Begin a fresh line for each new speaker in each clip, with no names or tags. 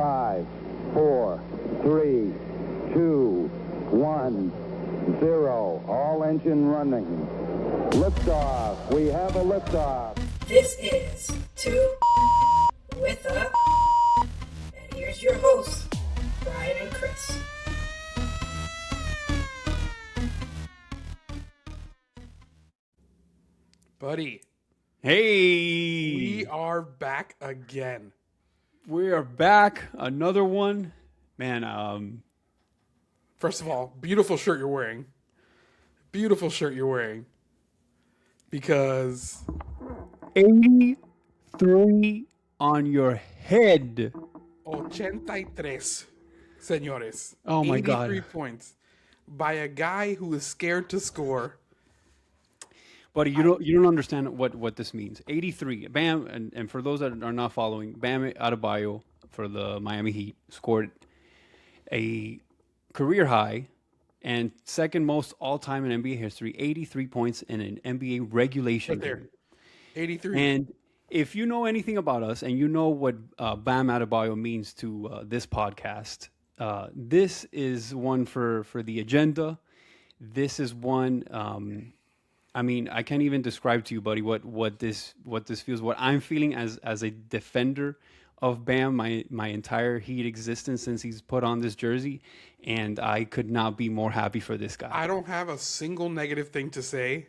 5, 4, 3, 2, 1, 0. All engine running. Liftoff. We have a liftoff.
This is Two with a... And here's your hosts, Brian and Chris.
Buddy.
Hey!
We are back again.
We are back. Another one. Man,
First of all, beautiful shirt you're wearing. Beautiful shirt you're wearing. Because
83 on your head.
83, señores.
Oh my God.
83 points by a guy who is scared to score.
Buddy, you don't understand what this means. 83. Bam, and for those that are not following, Bam Adebayo for the Miami Heat scored a career high and second most all-time in NBA history, 83 points in an NBA regulation
Right there.
game.
83.
And if you know anything about us and you know what Bam Adebayo means to this podcast, this is one for the agenda. This is one... I mean, I can't even describe to you, buddy, what this feels. What I'm feeling as a defender of Bam, my entire Heat existence since he's put on this jersey, and I could not be more happy for this guy.
I don't have a single negative thing to say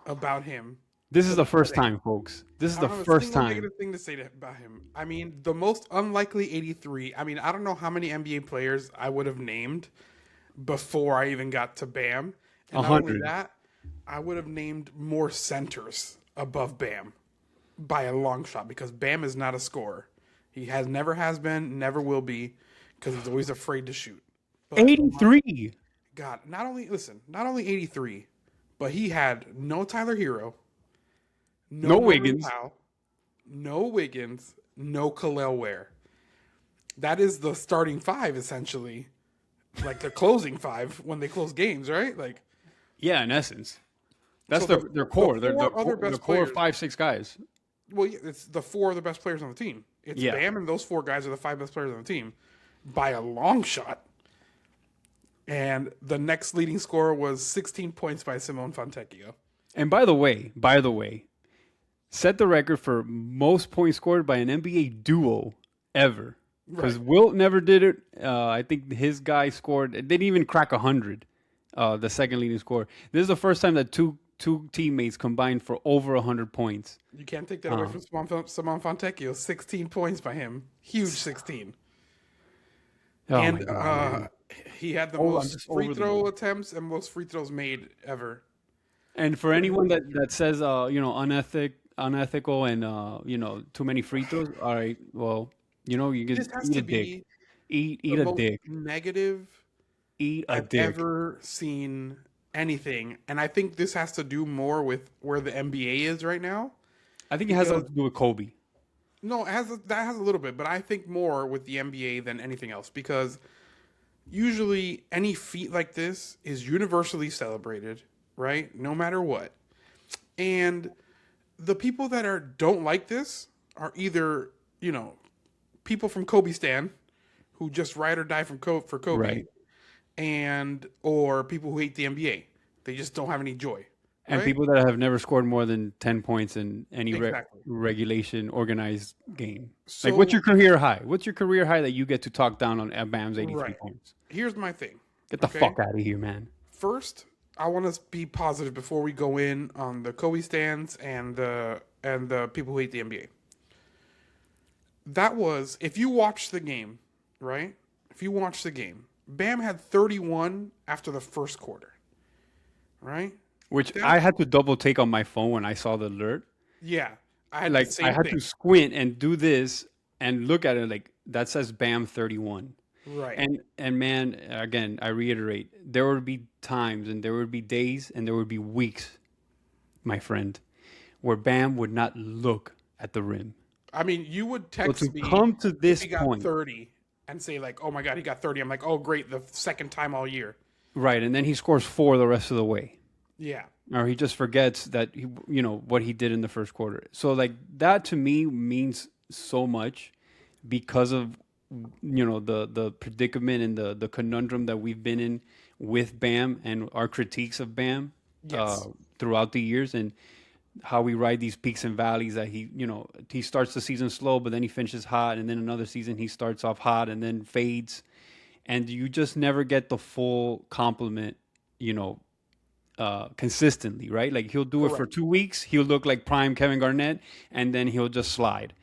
about him.
This is the first time, folks. This is the first time.
Negative thing to say about him. I mean, the most unlikely 83. I mean, I don't know how many NBA players I would have named before I even got to Bam. And not only
100.
that, I would have named more centers above Bam by a long shot because Bam is not a scorer. He never has been, never will be, because he's always afraid to shoot. But
83.
God, not only 83, but he had no Tyler Hero,
No Wiggins.
Powell, no Wiggins, no Khalil Ware. That is the starting five, essentially. Like the closing five when they close games, right? Like,
Yeah, in essence. That's
So
their core.
the
They're
four
the
other
core,
best
the core
players-
5-6 guys.
well, yeah, it's the four of the best players on the team. It's
Yeah.
Bam and those four guys are the five best players on the team by a long shot. And the next leading scorer was 16 points by Simone Fontecchio.
And by the way, set the record for most points scored by an NBA duo ever. Because
Right.
Wilt never did it. I think his guy scored. They didn't even crack 100. The second leading scorer. This is the first time that two teammates combined for over 100 points.
You can't take that away from Simone Fontecchio. 16 points by him. Huge 16.
Oh
And
my God, man.
he had the
I'm
most
just
free
over the
throw
moon.
attempts and most free throws made ever.
And for anyone that says unethical and too many free throws, all right, well, you
This
can
has
eat
to
a dick.
be
Eat
the
a
most
dick.
negative
Eat a
I've
dick.
ever seen anything. And I think this has to do more with where the NBA is right now.
I think it has something to do with Kobe.
No, that has a little bit, but I think more with the NBA than anything else because usually any feat like this is universally celebrated, right? No matter what. And the people that don't like this are either, people from Kobe Stan who just ride or die for Kobe,
Right.
and or people who hate the NBA. They just don't have any joy.
And
right?
people that have never scored more than 10 points in any
Exactly.
regulation organized game.
So-
Like, what's your career high? What's your career high that you get to talk down on at Bam's 83
Right.
points?
Here's my thing.
Get the
okay?
fuck out of here, man.
First, I want to be positive before we go in on the Kobe stands and the people who hate the NBA. That was, if you watch the game, right? If you watch the game, Bam had 31 after the first quarter, right?
Which I had to double take on my phone when I saw the alert.
Yeah, I had
Like,
the same
I had
thing.
to squint and do this and look at it like, that says Bam 31.
Right.
And man, again, I reiterate, there would be times and there would be days and there would be weeks, my friend, where Bam would not look at the rim.
I mean, you would
So
text
to
me
come to
if
this
he got
point,
30 and say like, "Oh my God, he got 30." I'm like, "Oh great, the second time all year."
right, and then he scores 4 the rest of the way.
Yeah.
Or he just forgets that what he did in the first quarter. So like that to me means so much because of the predicament and the conundrum that we've been in with Bam and our critiques of Bam
Yes.
throughout the years, and how we ride these peaks and valleys. That he starts the season slow, but then he finishes hot, and then another season he starts off hot and then fades, and you just never get the full compliment. Consistently, right? Like he'll do it for
Correct.
2 weeks, he'll look like prime Kevin Garnett, and then he'll just slide.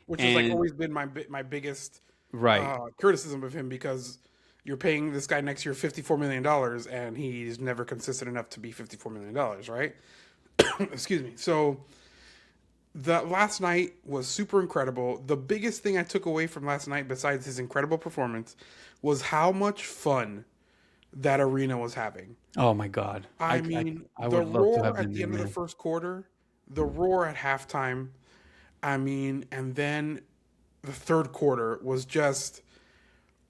Which has like
And
always been my biggest
right,
criticism of him, because you're paying this guy next year $54 million and he's never consistent enough to be $54 million, right? Excuse me. So the last night was super incredible. The biggest thing I took away from last night, besides his incredible performance, was how much fun that arena was having.
oh my god,
I mean,
I
the
would love to
roar
have
at
been
the
there,
end of the
man.
first quarter, the roar at halftime. I mean, and then the third quarter was just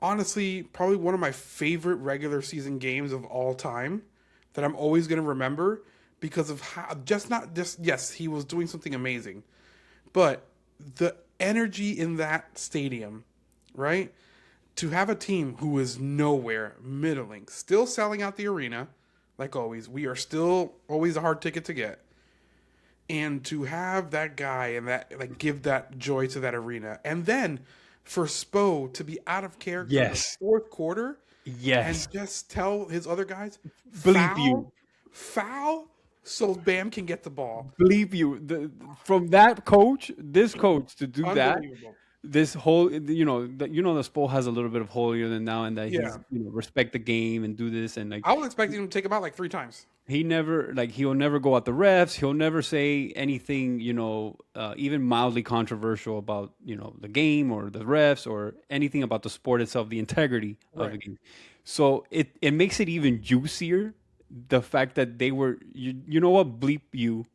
honestly probably one of my favorite regular season games of all time that I'm always going to remember, because of how yes, he was doing something amazing, but the energy in that stadium, right? To have a team who is nowhere, middling, still selling out the arena, like always. We are still always a hard ticket to get. And to have that guy and that like give that joy to that arena. And then for Spo to be out of character in the
Yes,
fourth quarter
yes,
and just tell his other guys,
bleep you,
foul, so Bam can get the ball.
bleep you. From that coach, this coach to do that,
Unbelievable.
this whole the Spo has a little bit of holier than now, and that
Yeah.
he's respect the game and do this, and like
I was expecting him to take him out like 3 times.
he never he'll never go at the refs. He'll never say anything, even mildly controversial about, the game or the refs or anything about the sport itself, the integrity of the
Right.
game. So it makes it even juicier, the fact that they were, you know what, bleep you.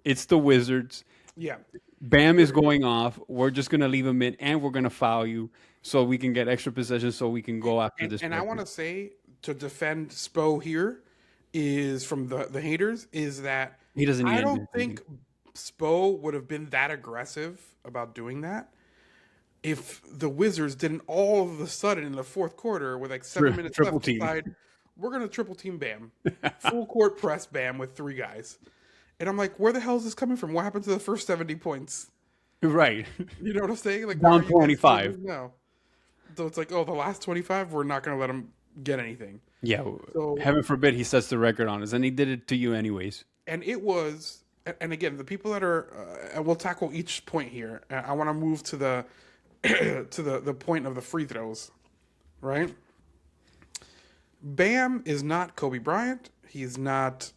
It's the Wizards.
Yeah.
Bam is going off. We're just gonna leave him in, and we're gonna foul you so we can get extra possession, so we can go after this.
And I
record.
want to say, to defend Spo here, is from the haters, is that
He doesn't need
I
anything.
don't think Spo would have been that aggressive about doing that if the Wizards didn't all of a sudden in the fourth quarter with like 7 minutes
triple
left
team.
decide we're gonna triple team Bam, full court press Bam with 3 guys. And I'm like, where the hell is this coming from? What happened to the first 70 points?
Right.
You know what I'm saying? Like,
Down
why are you guys
25.
doing this now? So it's like, oh, the last 25, we're not going to let them get anything.
Yeah.
So-
Heaven forbid he sets the record on us, and he did it to you anyways.
And it was, and again, the people that are, and we'll tackle each point here. I want to move to the to the point of the free throws, right? Bam is not Kobe Bryant. He's not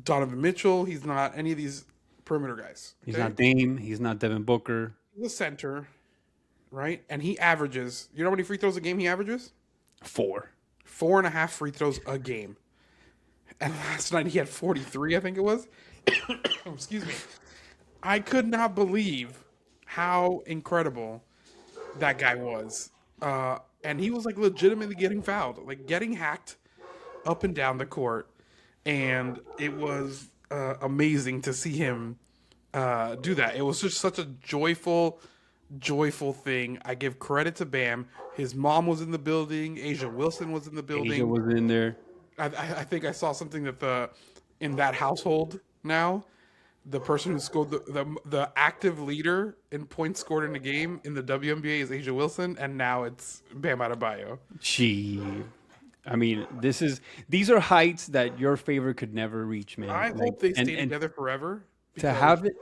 Donovan Mitchell. He's not any of these perimeter guys.
He's
okay?
not Dame. He's not Devin Booker.
He's a center, right? And he averages, you know how many free throws a game he averages?
4.
4.5 free throws a game. And last night he had 43, I think it was. Excuse me. I could not believe how incredible that guy was. And he was like legitimately getting fouled, like getting hacked up and down the court. And it was amazing to see him do that. It was just such a joyful thing. I give credit to Bam. His mom was in the building. Asia Wilson was in the building.
Asia was in there.
I think I saw something that in that household now, the person who scored the active leader in points scored in a game in the WNBA is Asia Wilson, and now it's Bam Adebayo.
I mean, these are heights that your favorite could never reach, man.
I hope they stay together forever.
To have it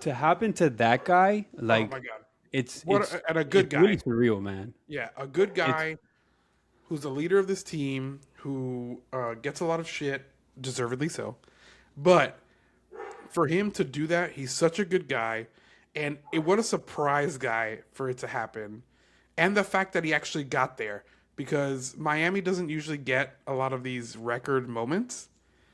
to happen to that guy, like,
oh my god,
it's
and a good
it's
guy.
really surreal, man.
Yeah, a good guy who's the leader of this team, who gets a lot of shit, deservedly so. But for him to do that, he's such a good guy, and what a surprise guy for it to happen. And the fact that he actually got there, because Miami doesn't usually get a lot of these record moments.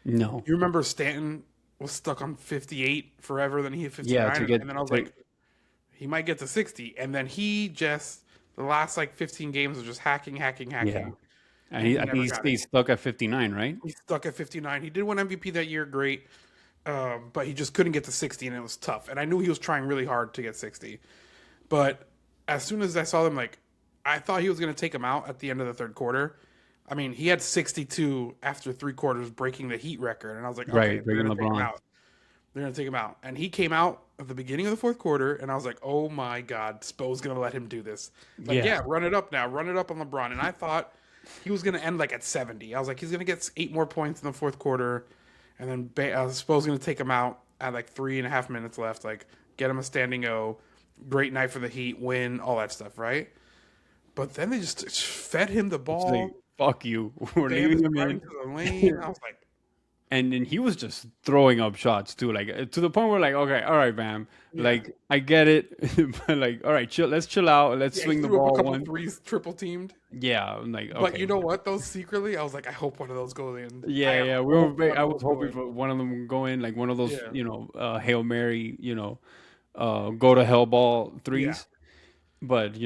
No.
You remember Stanton was stuck on 58 forever, then he hit 59,
Yeah,
and then I was like, he might get to 60. And then he just, the last like 15 games was just hacking.
Yeah.
And
I
never
think
got
he's stuck at 59, right?
He's stuck at 59. He did win MVP that year, great. But he just couldn't get to 60, and it was tough. And I knew he was trying really hard to get 60. But as soon as I saw them, like, I thought he was going to take him out at the end of the third quarter. I mean, he had 62 after 3 quarters, breaking the Heat record. And I was like, okay, they're going to take him out. They're going to take him out. And he came out at the beginning of the fourth quarter, and I was like, oh, my God, Spo's going to let him do this. Like, yeah, run it up now. Run it up on LeBron. And I thought he was going to end, like, at 70. I was like, he's going to get 8 more points in the fourth quarter, and then Spo's going to take him out at, like, 3.5 minutes left. Like, get him a standing O. Great night for the Heat. Win. All that stuff, right? But then they just fed him the ball.
Like, fuck you. We're leaving him in.
To the lane. I was like,
and then he was just throwing up shots too, like to the point where like, okay, all right, Bam, like I get it, but like, all right, chill, let's chill out, let's swing the ball.
A couple threes, triple teamed.
Yeah, I'm like, okay.
But you know what? Those secretly, I was like, I hope one of those goes in.
Yeah, I was hoping for one of them would go in, like one of those, Hail Mary, go to hell ball threes. Yeah. But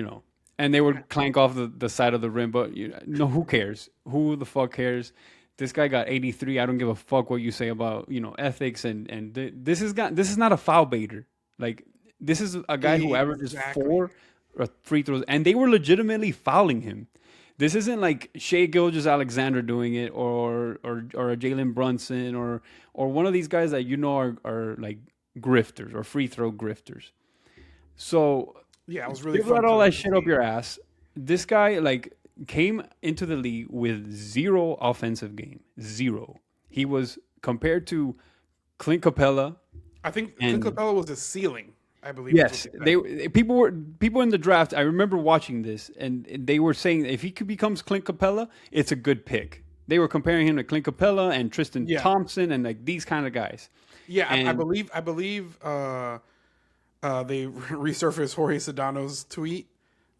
and they would clank off the side of the rim. But who cares? Who the fuck cares? This guy got 83. I don't give a fuck what you say about ethics and this is not a foul baiter. Like this is a guy who averages 4 free throws, and they were legitimately fouling him. This isn't like Shai Gilgeous-Alexander doing it, or a Jalen Brunson, or one of these guys that are like grifters or free throw grifters. So
yeah, it was really
give all that shit up your ass. This guy came into the league with 0 offensive game. 0. He was compared to Clint Capella.
I think Clint Capella was a ceiling, I believe.
Yes, people in the draft. I remember watching this, and they were saying if he becomes Clint Capella, it's a good pick. They were comparing him to Clint Capella and Tristan Thompson and like these kind of guys.
Yeah, and I believe they resurfaced Jorge Sedano's tweet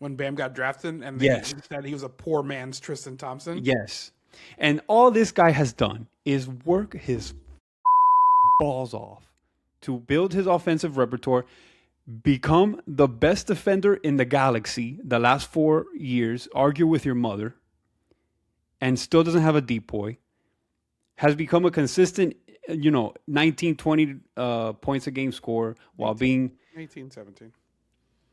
when Bam got drafted, and they said he was a poor man's Tristan Thompson.
Yes. And all this guy has done is work his balls off to build his offensive repertoire, become the best defender in the galaxy the last 4 years, argue with your mother, and still doesn't have a depoy, has become a consistent, 19, 20 points a game scorer while being...
18, 17.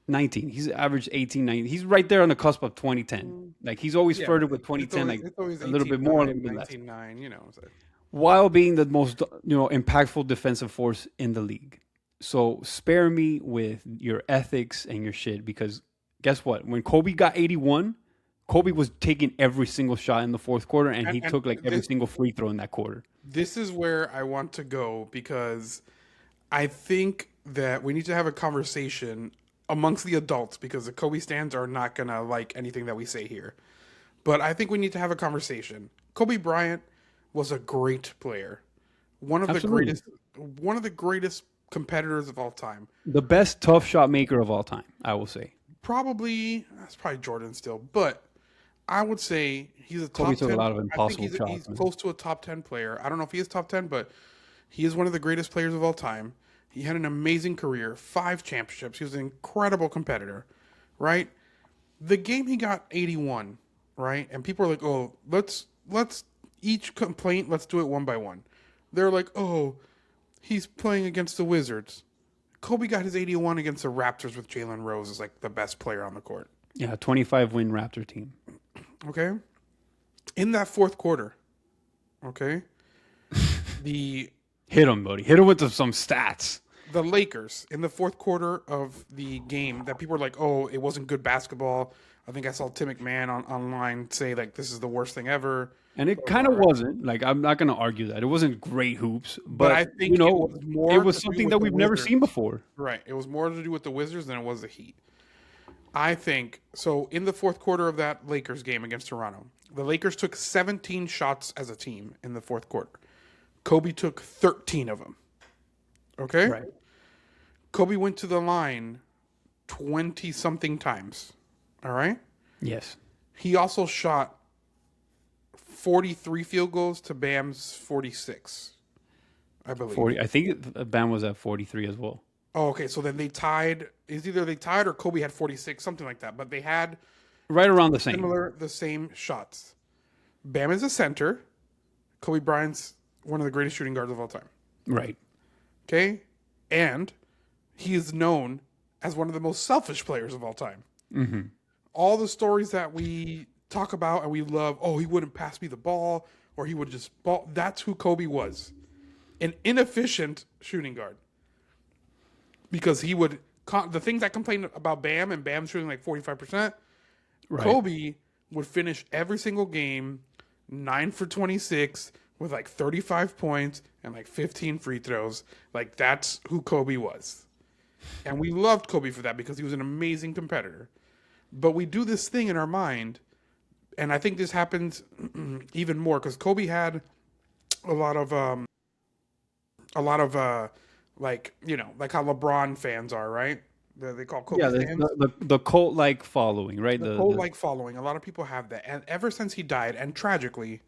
19. He's averaged 18, 19. He's right there on the cusp of 2010. Like he's always flirted with 2010,
it's always
a little bit more, a little bit
19,
less.
9, so.
While being the most, impactful defensive force in the league. So spare me with your ethics and your shit, because guess what? When Kobe got 81, Kobe was taking every single shot in the fourth quarter, and he took every single free throw in that quarter.
This is where I want to go, because I think that we need to have a conversation amongst the adults, because the Kobe stans are not going to like anything that we say here. But I think we need to have a conversation. Kobe Bryant was a great player. One of the greatest competitors of all time.
The best tough shot maker of all time, I will say.
That's probably Jordan still, but I would say he's a top 10.
Kobe took a lot of impossible shots.
He's close to a top 10 player. I don't know if he is top 10, but he is one of the greatest players of all time. He had an amazing career, 5 championships. He was an incredible competitor, right? The game he got 81, right? And people are like, oh, let's each complaint, let's do it one by one. They're like, oh, he's playing against the Wizards. Kobe got his 81 against the Raptors with Jalen Rose as the best player on the court.
Yeah, 25-win Raptor team.
Okay? In that fourth quarter, okay,
Hit him, buddy. Hit him with some stats.
The Lakers, in the fourth quarter of the game, that people were like, oh, it wasn't good basketball. I think I saw Tim McMahon online say, this is the worst thing ever.
And it kind of wasn't. I'm not going to argue that. It wasn't great hoops. But I think it was something that we've never seen before.
Right. It was more to do with the Wizards than it was the Heat. I think, so in the fourth quarter of that Lakers game against Toronto, the Lakers took 17 shots as a team in the fourth quarter. Kobe took 13 of them. Okay?
Right.
Kobe went to the line 20-something times. All right?
Yes.
He also shot 43 field goals to Bam's 46, I believe.
40. I think Bam was at 43 as well.
Oh, okay. So then they tied. It's either they tied or Kobe had 46, something like that. But they had
right around the
same shots. Bam is a center. Kobe Bryant's one of the greatest shooting guards of all time.
Right.
Okay? And he is known as one of the most selfish players of all time.
Mm-hmm.
all the stories that we talk about and we love, oh, he wouldn't pass me the ball or he would just ball. That's who Kobe was. An inefficient shooting guard. Because he would, the things I complained about Bam and Bam shooting like 45%, right. Kobe would finish every single game 9 for 26 with like 35 points and like 15 free throws. Like that's who Kobe was. And we loved Kobe for that because he was an amazing competitor. But we do this thing in our mind, and I think this happens even more because Kobe had a lot of like, you know, like how LeBron fans are, right? They call Kobe fans.
The cult-like following, right?
The cult-like following. A lot of people have that. And ever since he died, and tragically,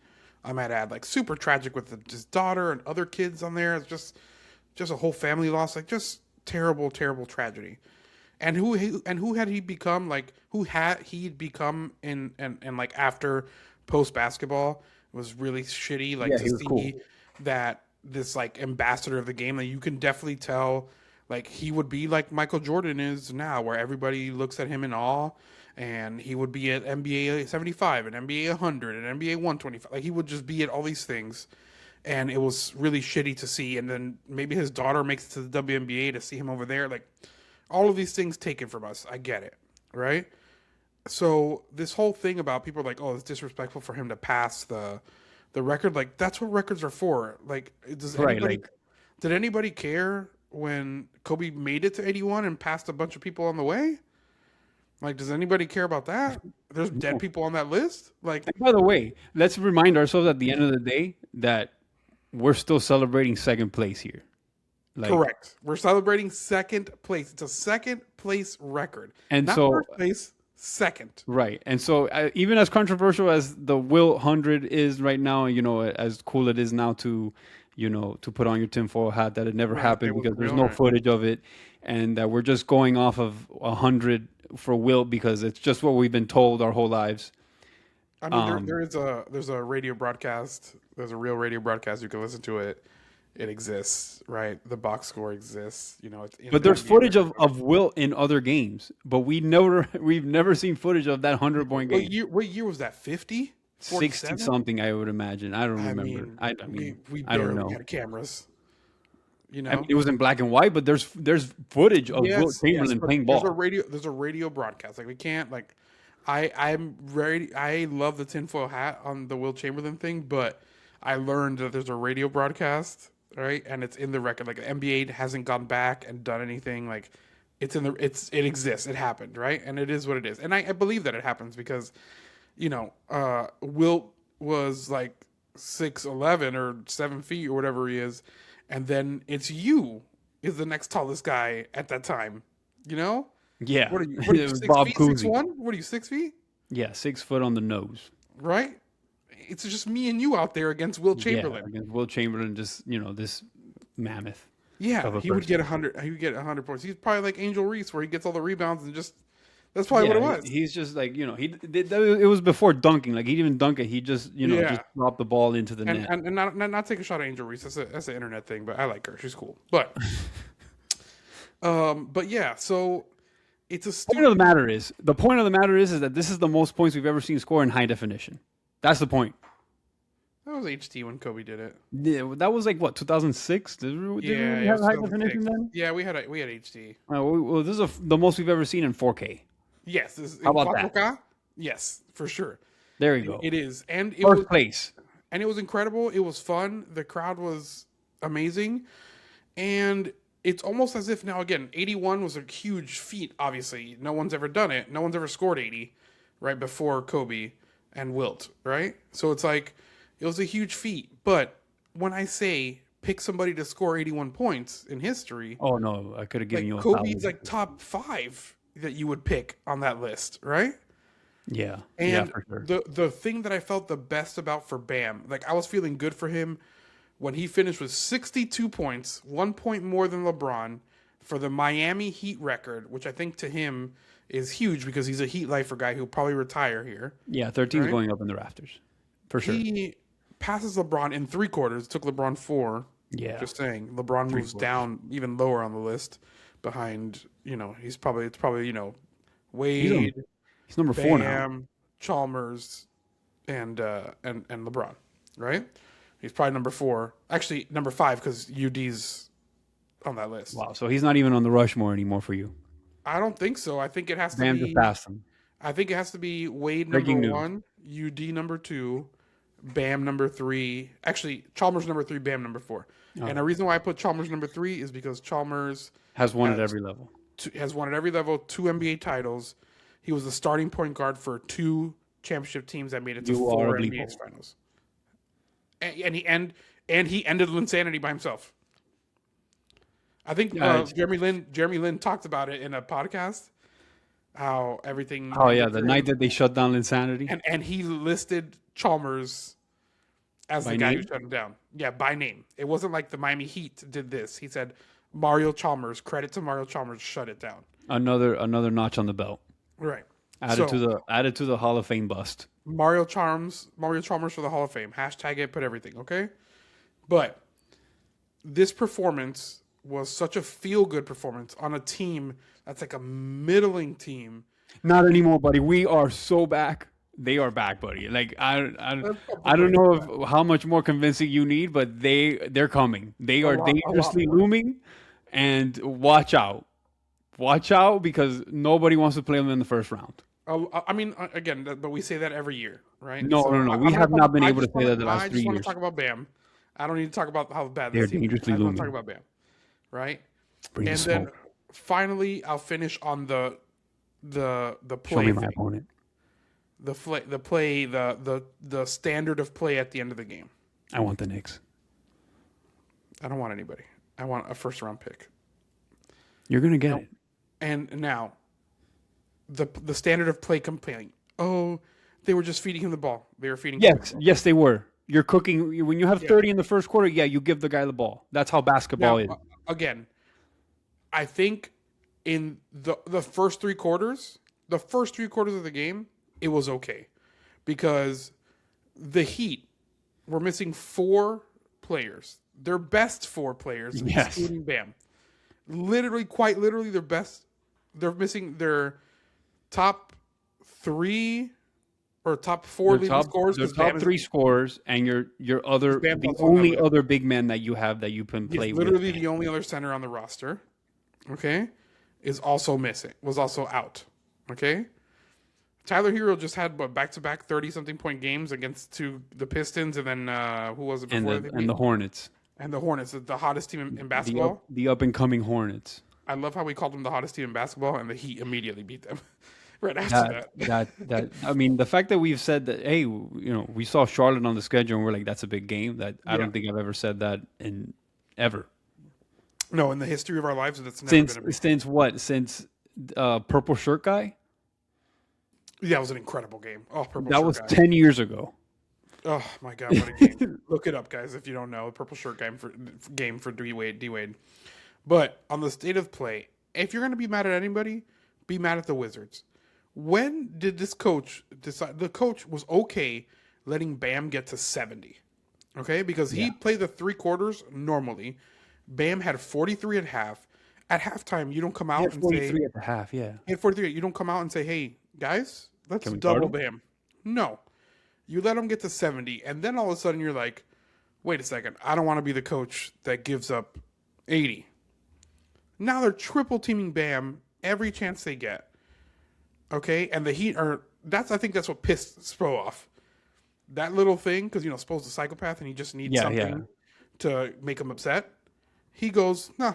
I might add, like super tragic with his daughter and other kids on there. It's just a whole family loss. Like just terrible, terrible tragedy. And who had he become? Like who had he become in like after post basketball was really shitty. Like to see that this like ambassador of the game, like you can definitely tell, like he would be like Michael Jordan is now, where everybody looks at him in awe, and he would be at NBA 75 and NBA 100 and NBA 125. Like he would just be at all these things, and it was really shitty to see. And then maybe his daughter makes it to the WNBA to see him over there, like. All of these things taken from us. I get it, right? So this whole thing about people like, oh, it's disrespectful for him to pass the record. Like that's what records are for. Like, did anybody care when Kobe made it to 81 and passed a bunch of people on the way? Like, does anybody care about that? There's dead people on that list. Like,
and by the way, let's remind ourselves at the end of the day that we're still celebrating second place here.
Like, correct. We're celebrating second place. It's a second place record.
And
not
so
first place, second.
Right. And so even as controversial as the Wilt 100 is right now, you know, as cool it is now to, you know, to put on your tinfoil hat that it never happened because there's no footage of it, and that we're just going off of 100 for Wilt because it's just what we've been told our whole lives.
I mean, there's a radio broadcast. There's a real radio broadcast. You can listen to it. It exists, right? The box score exists, you know.
But there's footage of Wilt in other games, but we've never seen footage of that 100-point game.
What year was that? 50?
60 something, I would imagine. I don't remember. I mean,
we
I don't know.
Had cameras. You know,
I mean, it was in black and white, but there's footage of Wilt Chamberlain playing ball.
There's a radio broadcast. Like we can't like, I love the tinfoil hat on the Wilt Chamberlain thing, but I learned that there's a radio broadcast. Right, and it's in the record. Like the NBA hasn't gone back and done anything. Like it exists. It happened, right? And it is what it is. And I believe that it happens because, you know, Wilt was like 6'11" or 7 feet or whatever he is, and then it's you is the next tallest guy at that time. You know?
Yeah.
What are you? 6
Bob
feet?
Cousy.
6'1"? What are you? 6 feet?
Yeah, 6 foot on the nose.
Right. It's just me and you out there against Wilt Chamberlain.
Yeah, against Wilt Chamberlain, just, you know, this mammoth.
Yeah, he would get 100. He would get 100 points. He's probably like Angel Reese, where he gets all the rebounds and just. That's probably what it was.
He's just like, you know, it was before dunking. Like he didn't even dunk it. He just, you know, just dropped the ball into the net.
And not take a shot at Angel Reese. That's an internet thing, but I like her. She's cool. But yeah, so it's a.
The point of the matter is that this is the most points we've ever seen score in high definition. That's the point.
That was HD when Kobe did it.
Yeah, that was like what, 2006? Did we have high definition then?
Yeah, we had HD.
Well, this is the most we've ever seen in 4K.
Yes.
How about that?
Yes, for sure.
There you go.
It is, and
First place.
And it was incredible. It was fun. The crowd was amazing, and it's almost as if now again, 81 was a huge feat. Obviously, no one's ever done it. No one's ever scored 80 right before Kobe and Wilt, right? So it's like it was a huge feat. But when I say pick somebody to score 81 points in history,
oh no, I could have given you a
Kobe's like top 5 that you would pick on that list, right?
Yeah,
and
for sure.
the thing that I felt the best about for Bam, like I was feeling good for him when he finished with 62 points, 1 point more than LeBron for the Miami Heat record, which I think to him is huge because he's a Heat lifer guy who'll probably retire here.
Yeah, 13's going up in the rafters. For sure.
He passes LeBron in 3 quarters. It took LeBron 4.
Yeah.
Just saying. LeBron moves down even lower on the list behind, you know, it's probably, you know, Wade.
He's number 4 now.
Bam, Chalmers, and LeBron, right? He's probably number 4. Actually, number 5 because UD's on that list.
Wow. So he's not even on the Rushmore anymore for you.
I don't think so. I think it has to
Bam
be.
just passed him.
I think it has to be Wade
Breaking
number
news.
1, UD number 2, Bam number 3. Actually, Chalmers number 3, Bam number 4.
Oh.
And the reason why I put Chalmers number 3 is because Chalmers
Has won at every level.
has won at every level, 2 NBA titles. He was the starting point guard for 2 championship teams that made it to
You
4
are a
NBA
bleepo.
finals. And he ended Linsanity by himself. I think
Yeah,
Jeremy Lin talked about it in a podcast. How everything.
Oh yeah, the night that they shut down Insanity.
And he listed Chalmers as
By
the guy
name?
who shut him down. Yeah, by name. It wasn't like the Miami Heat did this. He said Mario Chalmers. Credit to Mario Chalmers. Shut it down.
Another notch on the belt.
Right.
Added
So,
to the Hall of Fame bust.
Mario Chalmers for the Hall of Fame. Hashtag it. Put everything. Okay. But this performance was such a feel-good performance on a team that's like a middling team.
Not anymore, buddy. We are so back. They are back, buddy. Like I don't know if, how much more convincing you need, but they're coming. They are dangerously looming, and watch out because nobody wants to play them in the first round.
I mean, again, but we say that every year, right?
No. We have not been able to say that the last 3
I just want
years.
to talk about Bam. I don't need to talk about how bad
They're
this team is.
dangerously
I just want to
looming.
talk about Bam, right?
Bring the
And then
smoke.
finally, I'll finish on the
Show
play
me my
thing.
opponent.
The standard of play at the end of the game.
I want the Knicks.
I don't want anybody. I want a first round pick.
You're gonna get it.
And now, the standard of play complaint. Oh, they were just feeding him the ball. They were feeding him the ball.
Yes, they were. You're cooking when you have 30 in the first quarter. Yeah, you give the guy the ball. That's how basketball is.
Again, I think in the first 3 quarters, of the game, it was okay because the Heat were missing 4 players, their best 4 players,
Yes.
including Bam. Quite literally, their best. They're missing their top 3 or top 4 leading scorers.
Their
'Cause Bam
top
is
3 scorers and your other
Bam's
the
also
only
not with
other big man that you have that you can play
He's
with.
literally the only other center on the roster. Okay, was also out. Okay, Tyler Hero just had back-to-back 30-something point games against the Pistons, and then who was it before?
and the Hornets.
And the Hornets, the hottest team in basketball.
The up and coming Hornets.
I love how we called them the hottest team in basketball, and the Heat immediately beat them right after that.
I mean, the fact that we've said that, hey, we saw Charlotte on the schedule and we're like, that's a big game. I don't think I've ever said that in ever.
No, in the history of our lives, that's never been a big.
Since what? Since Purple Shirt Guy?
Yeah, it was an incredible game. Oh, Purple
That
Shirt
was
Guy.
10 years ago.
Oh my god, what a game! Look it up, guys, if you don't know. The Purple Shirt game for D Wade. But on the state of play, if you're going to be mad at anybody, be mad at the Wizards. When did this coach decide? The coach was okay letting Bam get to 70. Okay, because he played the 3 quarters normally. Bam had 43 at half. At halftime, you don't come out and say
43 at the half, yeah.
he had 43. You don't come out and say, "Hey guys, let's
Can we guard
double
him?"
Bam." No, you let him get to 70, and then all of a sudden you're like, "Wait a second, I don't want to be the coach that gives up 80." Now they're triple teaming Bam every chance they get. Okay, and the Heat are. I think that's what pissed Spo off. That little thing, because Spo's a psychopath and he just needs something to make him upset. He goes, "Nah,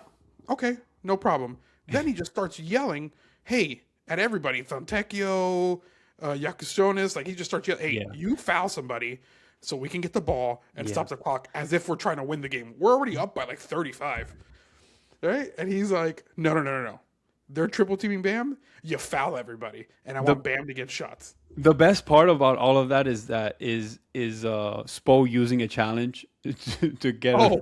okay, no problem." Then he just starts yelling, "Hey!" at everybody, Fontecchio, Yakushonis. Like he just starts yelling, "Hey, you foul somebody so we can get the ball and stop the clock," as if we're trying to win the game. We're already up by like 35. Right? And he's like, no. They're triple teaming Bam. You foul everybody, and I want Bam to get shots.
The best part about all of that is Spo using a challenge to get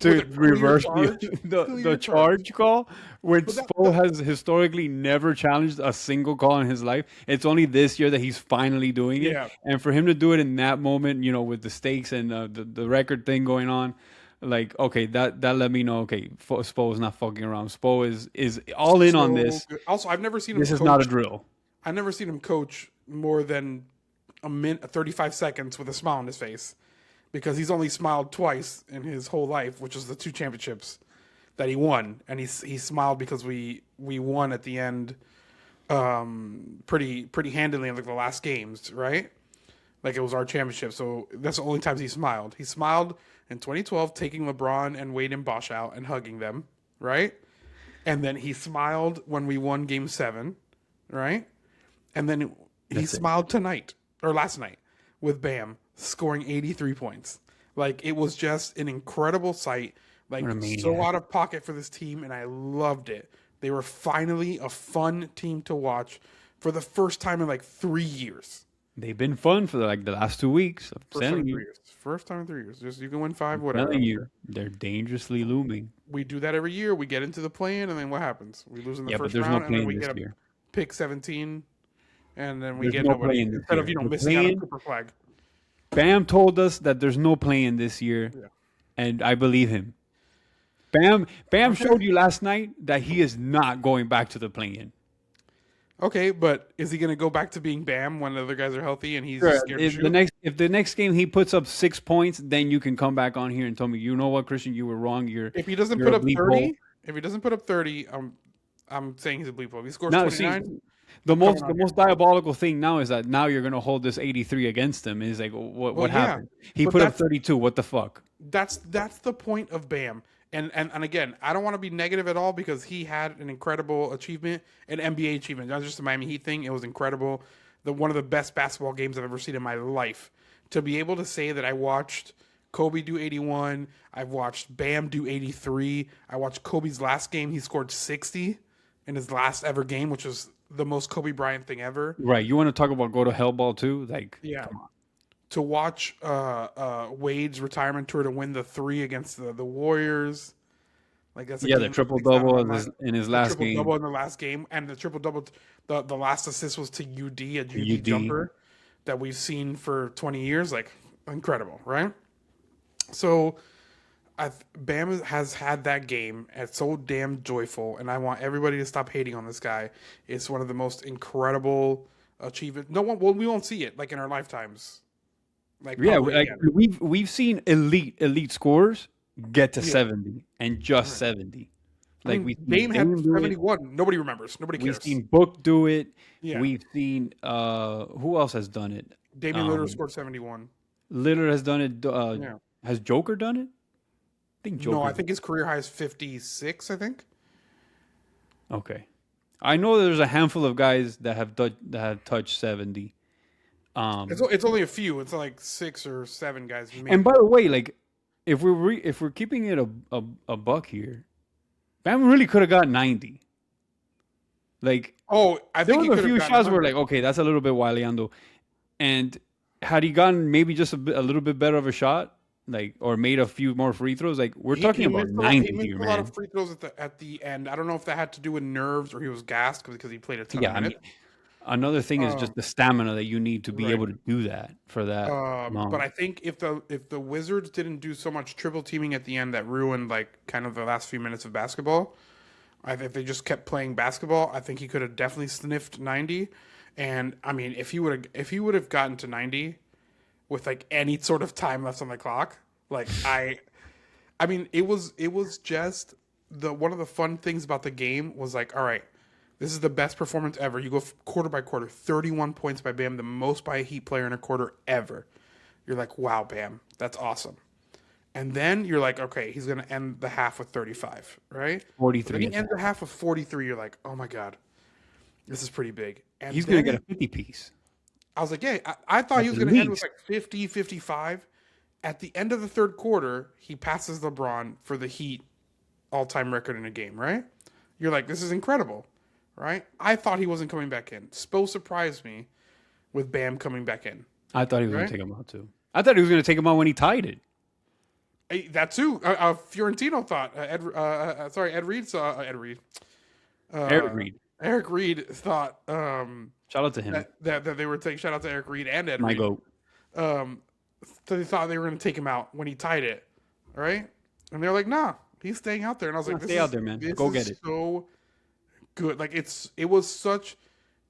to reverse the charge call. When Spo has historically never challenged a single call in his life, it's only this year that he's finally doing it.
Yeah.
And for him to do it in that moment, with the stakes and the record thing going on. Like, okay, that let me know. Okay, Spo is not fucking around. Spo is all in on this.
Good. Also, I've never seen him.
This is not a drill.
I never seen him coach more than a minute, 35 seconds with a smile on his face, because he's only smiled twice in his whole life, which was the 2 championships that he won, and he smiled because we won at the end, pretty handily in like the last games, right? Like it was our championship, so that's the only times he smiled. He smiled in 2012, taking LeBron and Wade and Bosh out and hugging them, right? And then he smiled when we won Game 7, right? And then he smiled tonight, or last night, with Bam scoring 83 points. Like, it was just an incredible sight. Like, so out of pocket for this team, and I loved it. They were finally a fun team to watch for the first time in like 3 years.
They've been fun for like the last 2 weeks.
First time in 3 years. Just you can win 5, whatever.
I'm telling you, they're dangerously looming.
We do that every year. We get into the play-in, and then what happens? We lose in the first
but there's
round,
no
and then we
play-in
get
this year.
pick 17, and then we
There's
get
no
nobody.
play-in this
Instead of
year. The
missing out on
play-in-
Cooper Flag.
Bam told us that there's no play-in this year, and I believe him. Bam showed you last night that he is not going back to the play-in.
Okay, but is he going to go back to being Bam when the other guys are healthy and he's just scared to shoot?
If the next game he puts up 6 points, then you can come back on here and tell me, you know what, Christian, you were wrong.
If he doesn't put up 30, I'm saying he's a bleep hole. If he scores 29.
The most diabolical thing now is that now you're going to hold this 83 against him. Is like, what happened? He put up 32. What the fuck?
That's the point of Bam. And again, I don't want to be negative at all, because he had an incredible achievement, an NBA achievement, not just a Miami Heat thing. It was incredible. One of the best basketball games I've ever seen in my life. To be able to say that I watched Kobe do 81, I've watched Bam do 83. I watched Kobe's last game. He scored 60 in his last ever game, which was the most Kobe Bryant thing ever.
Right. You want to talk about go to hell ball too? Like,
yeah.
Come on.
To watch Wade's retirement tour to win the 3 against the Warriors. Like that's
the triple-double in his last game.
Triple-double in the last game. And the triple-double, the last assist was to UD, a UD jumper that we've seen for 20 years. Like, incredible, right? So Bam has had that game. It's so damn joyful, and I want everybody to stop hating on this guy. It's one of the most incredible achievements. We won't see it like in our lifetimes.
We've seen elite scorers get to 70 and just 70. Like
Dame had 71. Nobody remembers. Nobody cares.
We've seen Book do it.
Yeah.
We've seen who else has done it?
Damian Lillard scored 71.
Lillard has done it. Has Joker done it? I think Joker.
No, I think his career high is 56. I think.
Okay, I know there's a handful of guys that have touched 70.
It's only a few. It's like 6 or 7 guys. Maybe.
And by the way, like if we're keeping it a buck here, Bam really could have got 90. Like,
I think
there was a few shots where like, okay, that's a little bit wileando, and had he gotten maybe just a little bit better of a shot, like, or made a few more free throws, like we're talking about 90 here, man.
A lot of free throws at the end. I don't know if that had to do with nerves or he was gassed because he played a ton of minutes.
I mean, another thing is just the stamina that you need to be able to do that for that.
But I think if the Wizards didn't do so much triple teaming at the end that ruined like kind of the last few minutes of basketball, if they just kept playing basketball, I think he could have definitely sniffed 90. And I mean, if he would have gotten to 90 with like any sort of time left on the clock, like I mean, it was just one of the fun things about the game was like, all right, this is the best performance ever. You go quarter by quarter, 31 points by Bam, the most by a Heat player in a quarter ever. You're like, wow, Bam, that's awesome. And then you're like, okay, he's going to end the half with 35, right?
43.
Then he ends the half with 43. You're like, oh my God, this is pretty big. And
he's going to get a 50 piece.
I was like, yeah, I thought he was going to end with like 50, 55. At the end of the third quarter, he passes LeBron for the Heat all-time record in a game, right? You're like, this is incredible, right? I thought he wasn't coming back in. Spo surprised me with Bam coming back in.
I thought he was going to take him out too. I thought he was going to take him out when he tied it.
That too. Fiorentino thought. Eric Reed thought.
Shout out to him.
That they were taking. Shout out to Eric Reed and Ed
My
Reed.
goat.
So they thought they were going to take him out when he tied it, right? And they're like, "Nah, he's staying out there." And I was like,
"Stay out there, man. Go get it."
So good. Like it was such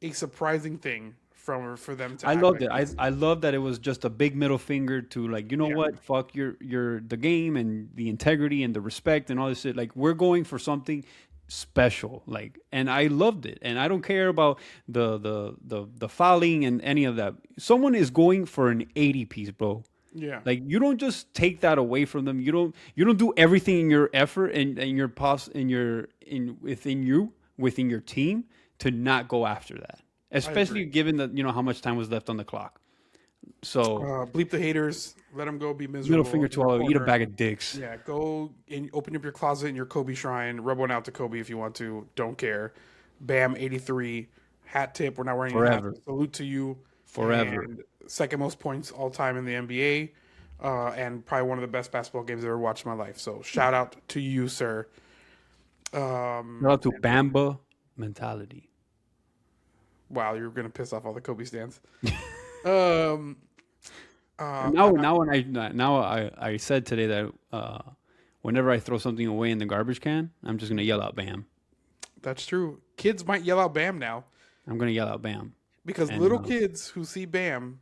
a surprising thing for them to.
I
act
loved
like
it.
this.
I love that it was just a big middle finger to like, you know
Yeah.
what? Fuck your the game and the integrity and the respect and all this shit. Like we're going for something special. Like, and I loved it. And I don't care about the fouling and any of that. Someone is going for an 80 piece, bro.
Yeah.
Like you don't just take that away from them. You don't do everything in your effort and your within your team to not go after that. Especially given that how much time was left on the clock. So
Bleep the haters. Let them go be miserable.
middle finger
in
to
the
all, eat a
corner.
bag of dicks.
Yeah, go and open up your closet in your Kobe shrine. Rub one out to Kobe if you want to. Don't care. Bam, 83. Hat tip. We're not wearing any
Forever.
hats. Salute to you.
Forever.
And second most points all time in the NBA. And probably one of the best basketball games I've ever watched in my life. So shout out to you, sir.
Shout out to BAMba Mentality.
Wow, you're going to piss off all the Kobe stands.
Now I said today that whenever I throw something away in the garbage can, I'm just gonna yell out "Bam."
That's true. Kids might yell out Bam now.
I'm gonna yell out "Bam."
Because
And,
little kids who see Bam.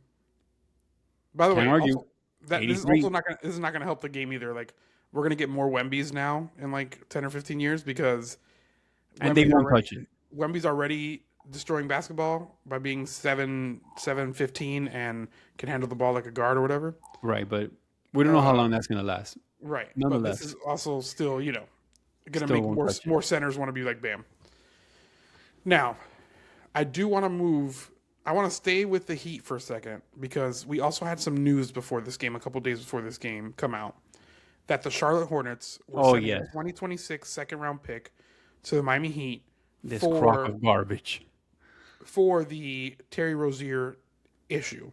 By the way,
Can't argue.
also, this is
83.
also not gonna. This is not gonna help the game either. Like we're gonna get more Wembys now in like 10 or 15 years because.
And they won't touch it.
Wemby's already destroying basketball by being 7'15" and can handle the ball like a guard or whatever.
Right, but we don't know how long that's gonna last.
Right.
Nonetheless.
But this is also still, gonna
Still
make
won't touch it.
more centers want to be like Bam. Now, I do want to move. I want to stay with the Heat for a second because we also had some news before this game, a couple days before this game come out, that the Charlotte Hornets were sending a 2026 second round pick to the Miami Heat
This crock of garbage.
for the Terry Rozier issue.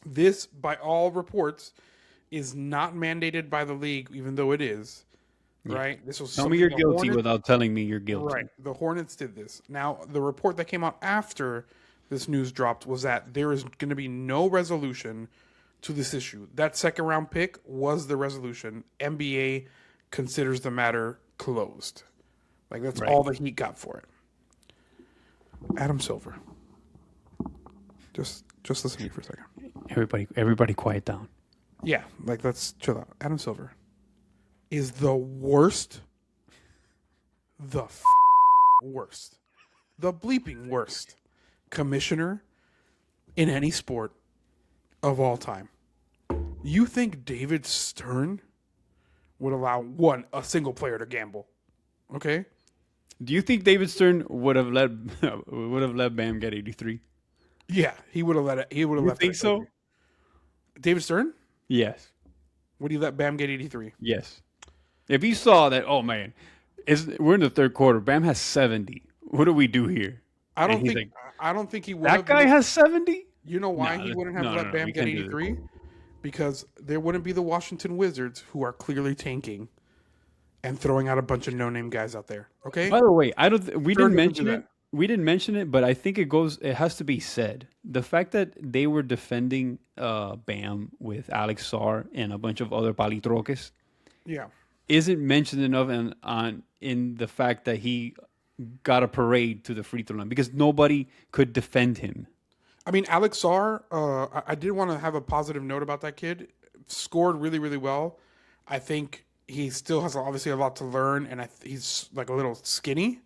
This, by all reports, is not mandated by the league, even though it is. Right? This was
Tell me
something
you're
the
guilty
Hornets-
without telling me you're guilty.
Right. The Hornets did this. Now, the report that came out after this news dropped was that there is going to be no resolution to this issue. That second round pick was the resolution. NBA considers the matter closed. Like, that's all the Heat got for it. Adam Silver. Just listen to me for a second.
Everybody quiet down.
Yeah, like, let's chill out. Adam Silver is the worst, worst, the bleeping worst commissioner in any sport of all time. You think David Stern would allow a single player to gamble? Okay?
Do you think David Stern would have let Bam get 83?
Yeah, he would have let it. He would have
You
left.
think
it.
so?
David Stern?
Yes.
Would he let Bam get 83?
Yes. If he saw that, oh man, we're in the third quarter. Bam has 70. What do we do here?
I
And
don't
he's
think. I don't think he would.
That guy has 70.
You know why
No,
he wouldn't have
no,
let
no,
Bam
we
get
can't do this.
83? Because there wouldn't be the Washington Wizards, who are clearly tanking and throwing out a bunch of no-name guys out there. Okay.
By the way, we
Stern
didn't
doesn't
mention
do
it.
that.
We didn't mention it, but I think it has to be said. The fact that they were defending Bam with Alex Sarr and a bunch of other palitroques
Yeah.
isn't mentioned enough in the fact that he got a parade to the free throw line because nobody could defend him.
I mean, Alex Sarr, I did want to have a positive note about that kid. Scored really, really well. I think he still has obviously a lot to learn, and he's like a little skinny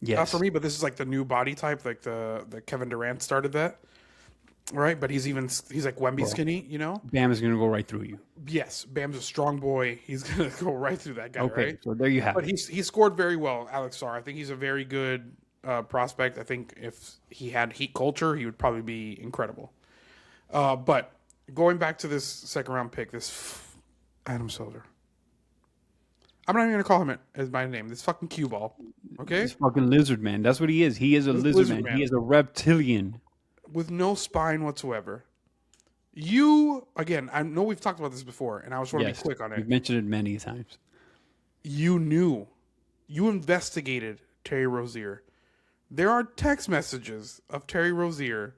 Yes.
for me. But this is like the new body type, like the Kevin Durant started that, right? But he's like Wemby skinny, you know?
Bam is going to go right through you.
Yes, Bam's a strong boy. He's gonna go right through that guy,
Okay,
right?
so there you have
But
it.
he scored very well, Alex Sarr. I think he's a very good prospect. I think if he had Heat culture, he would probably be incredible. But going back to this second round pick, this Adam Silver. I'm not even gonna call him as my name. This fucking cue ball, okay?
He's fucking lizard man. That's what he is. He is a lizard man. He is a reptilian.
With no spine whatsoever. You again. I know we've talked about this before, and I just want to be quick on it.
We've mentioned it many times.
You knew, you investigated Terry Rozier. There are text messages of Terry Rozier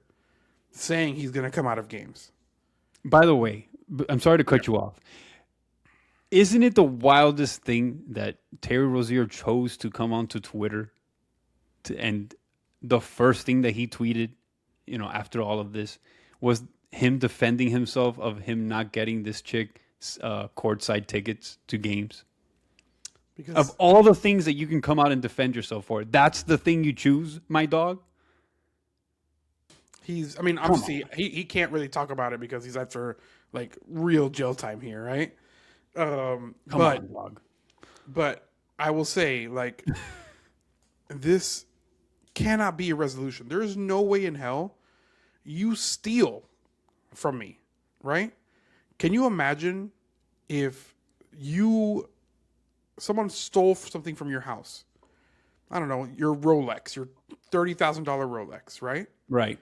saying he's going to come out of games.
By the way, I'm sorry to cut you off. Isn't it the wildest thing that Terry Rozier chose to come onto Twitter and the first thing that he tweeted, after all of this, was him defending himself of him not getting this chick courtside tickets to games.
Because
Of all the things that you can come out and defend yourself for, that's the thing you choose, my dog?
obviously he can't really talk about it because he's after like real jail time here, right?
Come on, dog.
But I will say, like, this cannot be a resolution. There is no way in hell you steal from me, right? Can you imagine if someone stole something from your house? I don't know, your Rolex, your $30,000 Rolex, right?
Right.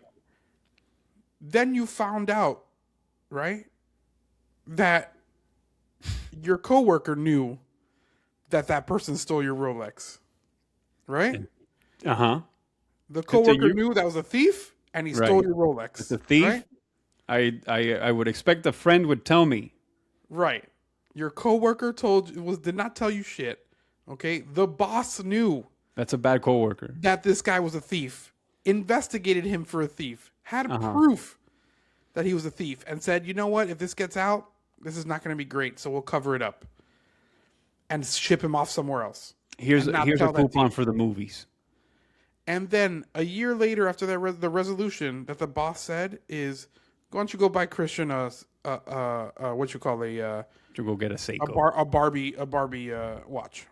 Then you found out, right, that your coworker knew that person stole your Rolex, right?
Uh-huh.
The coworker knew that was a thief, and he stole your Rolex.
It's a thief.
Right?
I would expect a friend would tell me.
Right. Your coworker did not tell you shit. Okay. The boss knew.
That's a bad coworker.
That this guy was a thief. Investigated him for a thief. Had proof that he was a thief, and said, you know what? If this gets out, this is not going to be great. So we'll cover it up and ship him off somewhere else.
Here's a coupon for the movies.
And then a year later, after the resolution that the boss said is, why don't you go buy Christian to
go get a Seiko,
a Barbie watch,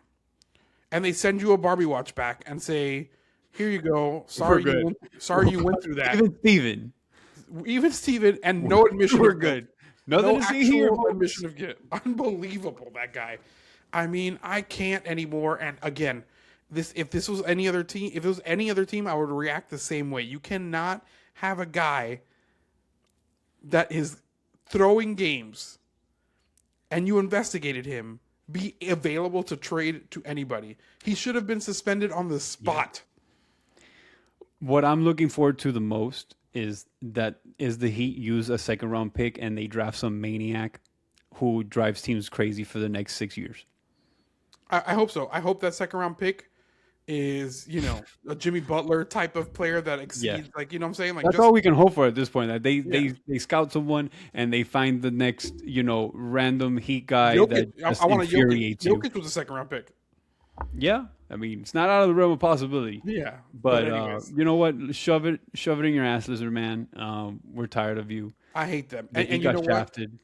and they send you a Barbie watch back and say, here you go. Sorry you went through that. Even Steven, and no admission.
We're good. Nothing to see here.
Admission of guilt. Unbelievable, that guy. I mean, I can't anymore. And again, if this was any other team, I would react the same way. You cannot have a guy that is throwing games and you investigated him be available to trade to anybody. He should have been suspended on the spot.
Yeah. What I'm looking forward to the most is the Heat use a second round pick and they draft some maniac who drives teams crazy for the next 6 years.
I hope so. I hope that second round pick is, a Jimmy Butler type of player that exceeds, like, you know what I'm saying? Like,
that's all we can hope for at this point. That they scout someone and they find the next, random Heat guy that just infuriates you.
Jokic was a second round pick.
Yeah, I mean, it's not out of the realm of possibility.
Yeah,
but you know what? Shove it in your ass, lizard man. We're tired of you.
I hate them.
And you got shafted.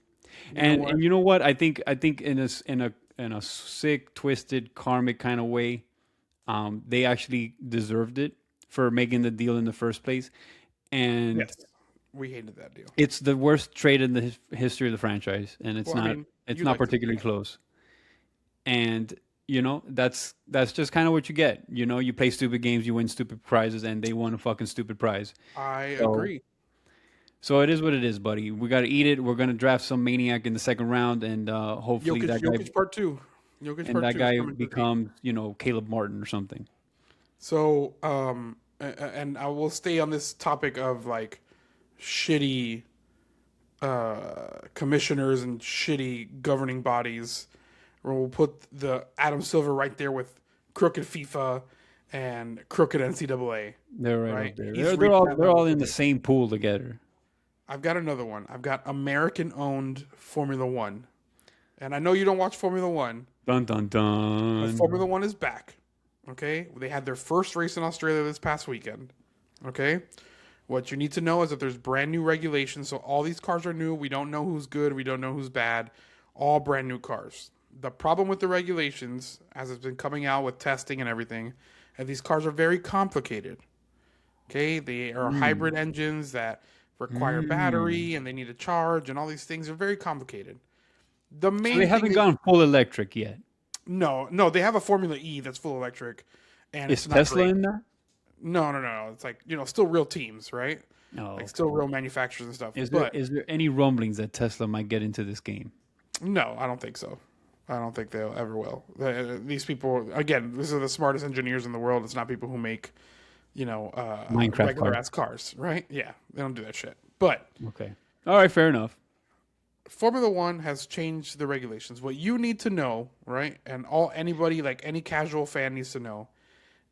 And you know what? I think in a sick, twisted, karmic kind of way, they actually deserved it for making the deal in the first place. And
yes, we hated that deal.
It's the worst trade in the history of the franchise, and it's not particularly close. And that's just kind of what you get. You play stupid games, you win stupid prizes, and they won a fucking stupid prize.
I agree.
So it is what it is, buddy. We got to eat it. We're going to draft some maniac in the second round, and hopefully
Jokic part two.
That guy becomes, Caleb Martin or something.
So, and I will stay on this topic of like shitty commissioners and shitty governing bodies. Where we'll put the Adam Silver right there with crooked FIFA and crooked NCAA.
They're right up there. They're all in the same pool together.
I've got another one. I've got American-owned Formula One, and I know you don't watch Formula One.
Dun dun dun.
But Formula One is back. Okay, they had their first race in Australia this past weekend. Okay, what you need to know is that there's brand new regulations. So all these cars are new. We don't know who's good. We don't know who's bad. All brand new cars. The problem with the regulations, as it's been coming out with testing and everything, is these cars are very complicated. Okay, they are hybrid engines that require battery and they need a charge and all these things are very complicated. So
they haven't gone full electric yet.
No, they have a Formula E that's full electric, and
is Tesla in there?
No. It's like still real teams, right?
No,
like still real manufacturers and stuff.
Is there any rumblings that Tesla might get into this game?
No, I don't think so. I don't think they'll ever will. These people, again, these are the smartest engineers in the world. It's not people who make,
Minecraft
regular ass cars, right? Yeah, they don't do that shit. But
okay, all right, fair enough.
Formula One has changed the regulations. What you need to know, right, and anybody like any casual fan needs to know,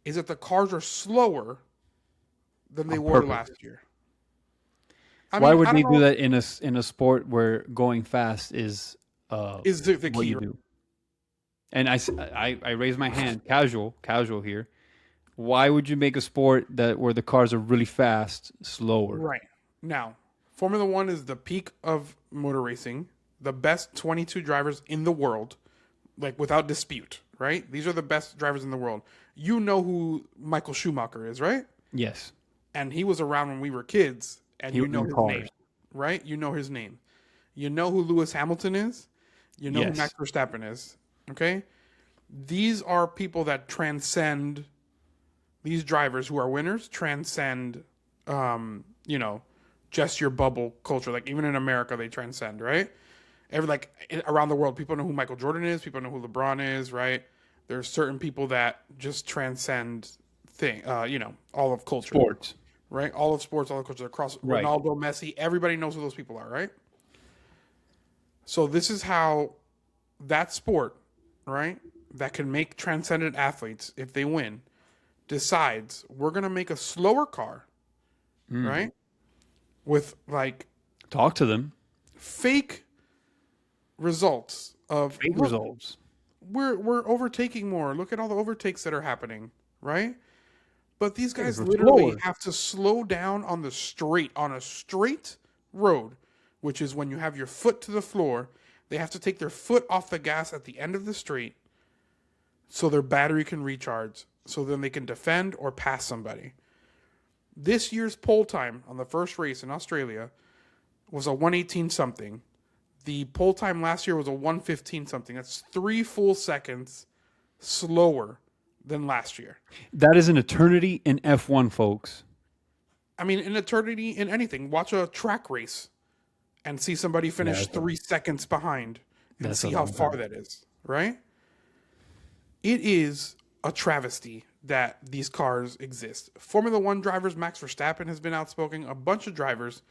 is that the cars are slower than they
On
were
purpose.
last year.
Why would
I
they
don't
do
know,
that in a sport where going fast is
is the
what
key.
you do? And I raise my hand, casual here. Why would you make a sport that where the cars are really fast slower?
Right. Now, Formula One is the peak of motor racing. The best 22 drivers in the world, like without dispute, right? These are the best drivers in the world. You know who Michael Schumacher is, right?
Yes,
And he was around when we were kids, and
He
you
was
know
in
his
cars.
name, right? You know his name. You know who Lewis Hamilton is. You know who
Yes.
Max Verstappen is. Okay? These are people that transcend, these drivers who are winners transcend, just your bubble culture. Like even in America, they transcend, right? Around the world, people know who Michael Jordan is. People know who LeBron is, right? There's certain people that just transcend all of culture,
sports.
right? All of sports, all of culture, across
Right.
Ronaldo, Messi, everybody knows who those people are, right? So this is how that sport, right, that can make transcendent athletes, if they win, decides we're going to make a slower car, right, with like
Talk to them.
fake results of
Fake
look,
results.
we're overtaking more. Look at all the overtakes that are happening, right? But these guys
we're
literally
slower.
have to slow down on a straight road, which is when you have your foot to the floor. They have to take their foot off the gas at the end of the straight so their battery can recharge, so then they can defend or pass somebody. This year's pole time on the first race in Australia was a 118 something. The pole time last year was a 115 something. That's 3 full seconds slower than last year.
That is an eternity in F1, folks.
I mean, in eternity, in anything, watch a track race and see somebody finish
that's
3 seconds behind and
that's
see
a
how
long
far
time.
that is, right? It is a travesty that these cars exist. Formula One drivers, Max Verstappen has been outspoken. A bunch of drivers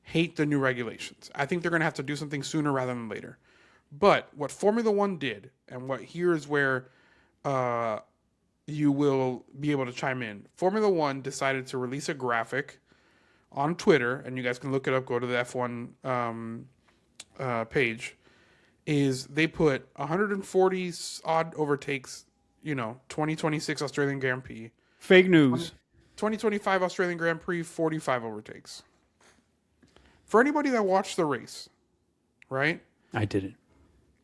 hate the new regulations. I think they're going to have to do something sooner rather than later. But what Formula One did, and what here is where you will be able to chime in. Formula One decided to release a graphic on Twitter, and you guys can look it up. Go to the F1 page. Is they put 140 odd overtakes, 2026 Australian Grand Prix,
Fake news.
2025 Australian Grand Prix, 45 overtakes. For anybody that watched the race, right?
I didn't.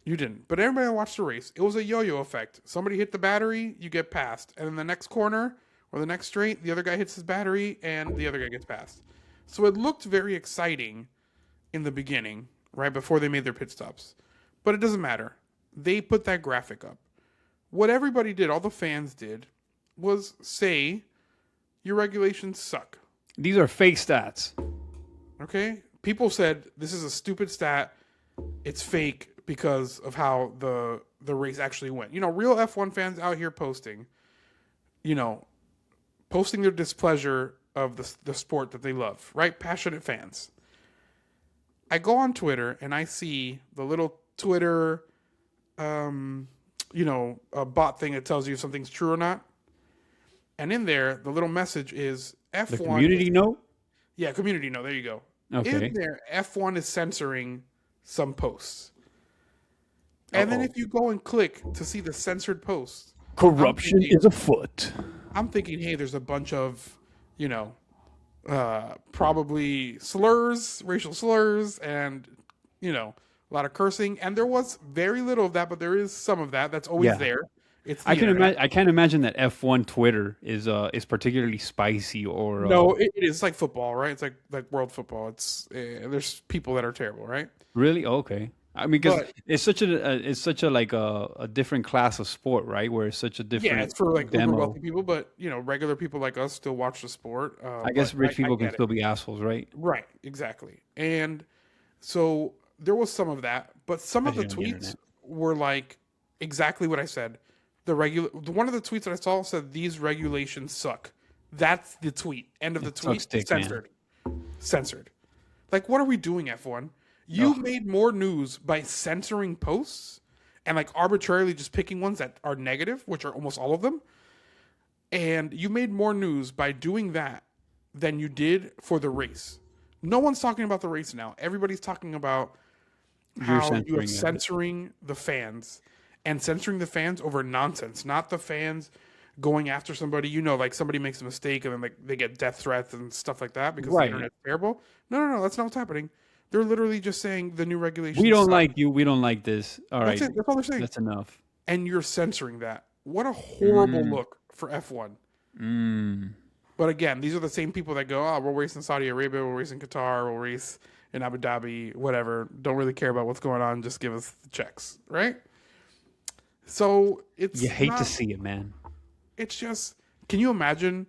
You didn't. But everybody that watched the race, it was a yo-yo effect. Somebody hit the battery, you get passed. And in the next corner or the next straight, the other guy hits his battery and the other guy gets passed. So it looked very exciting in the beginning, right before they made their pit stops. But it doesn't matter. They put that graphic up. What everybody did, all the fans did, was say, your regulations suck.
These are fake stats.
Okay? People said, this is a stupid stat. It's fake because of how the race actually went. Real F1 fans out here posting their displeasure of the sport that they love, right? Passionate fans. I go on Twitter and I see the little Twitter, a bot thing that tells you if something's true or not. And in there, the little message is F1.
The community note?
Yeah, community note. There you go.
Okay.
In there, F1 is censoring some posts. And then if you go and click to see the censored posts,
Corruption is afoot.
I'm thinking, hey, there's a bunch of, probably slurs, racial slurs, and, a lot of cursing. And there was very little of that, but there is some of that. That's always
Yeah.
there. It's
I can't imagine that F1 Twitter is particularly spicy or
No, it is like football, right? It's like world football. It's there's people that are terrible, right?
really okay. I mean, because
But-
it's such a like a different class of sport, right? Where it's such a different.
Yeah, it's for like uber
demo.
wealthy people, but regular people like us still watch the sport.
I guess
but
rich people can
get it.
still be assholes, right?
Right, exactly. And so there was some of that, but some of the
Especially on the
tweets
internet.
were like exactly what I said. One of the tweets that I saw said these regulations suck. That's the tweet. End of the tweet.
sucks dick, man.
Censored. Like, what are we doing, F1? You made more news by censoring posts and like arbitrarily just picking ones that are negative, which are almost all of them. And you made more news by doing that than you did for the race. No one's talking about the race now. Everybody's talking about how you are censoring the fans and censoring the fans over nonsense, not the fans going after somebody. Like somebody makes a mistake and then like they get death threats and stuff like that because the internet's terrible. No, that's not what's happening. They're literally just saying the new regulations.
We don't like you. We don't like this. All right.
That's it. That's all they're saying.
That's enough.
And you're censoring that. What a horrible look for F1. But again, these are the same people that go, we'll race in Saudi Arabia, we'll race in Qatar, we'll race in Abu Dhabi, whatever. Don't really care about what's going on. Just give us the checks, right? So
you hate to see it, man. It's
just, can you imagine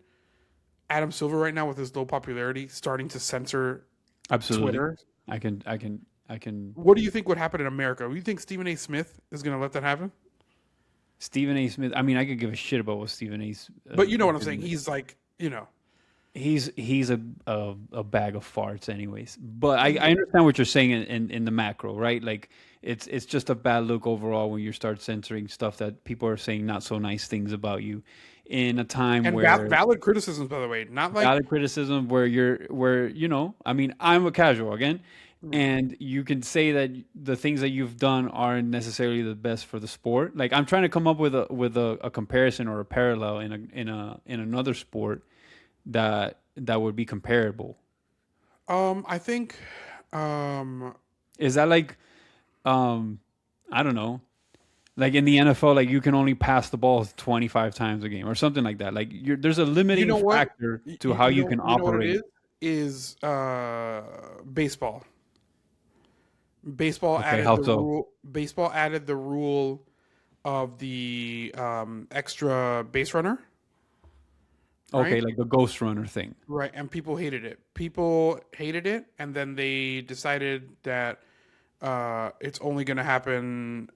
Adam Silver right now with his low popularity starting to censor Twitter?
I can.
What do you think would happen in America? Do you think Stephen A. Smith is going to let that happen?
Stephen A. Smith. I mean, I could give a shit about what Stephen A.
But you know what I'm saying. He's like,
he's a bag of farts, anyways. But I understand what you're saying in the macro, right? Like it's just a bad look overall when you start censoring stuff that people are saying not so nice things about you in a time where
valid criticisms, by the way, not like
valid criticism where I mean, I'm a casual again. And you can say that the things that you've done aren't necessarily the best for the sport. Like I'm trying to come up with a comparison or a parallel in another sport that would be comparable.
I think
is that like I don't know, like in the NFL, like you can only pass the ball 25 times a game or something like that. Like there's a limiting factor to how you can operate.
What it is baseball. Baseball added the rule of the extra base runner. Right?
Okay, like the ghost runner thing.
Right, and people hated it. And then they decided that it's only going to happen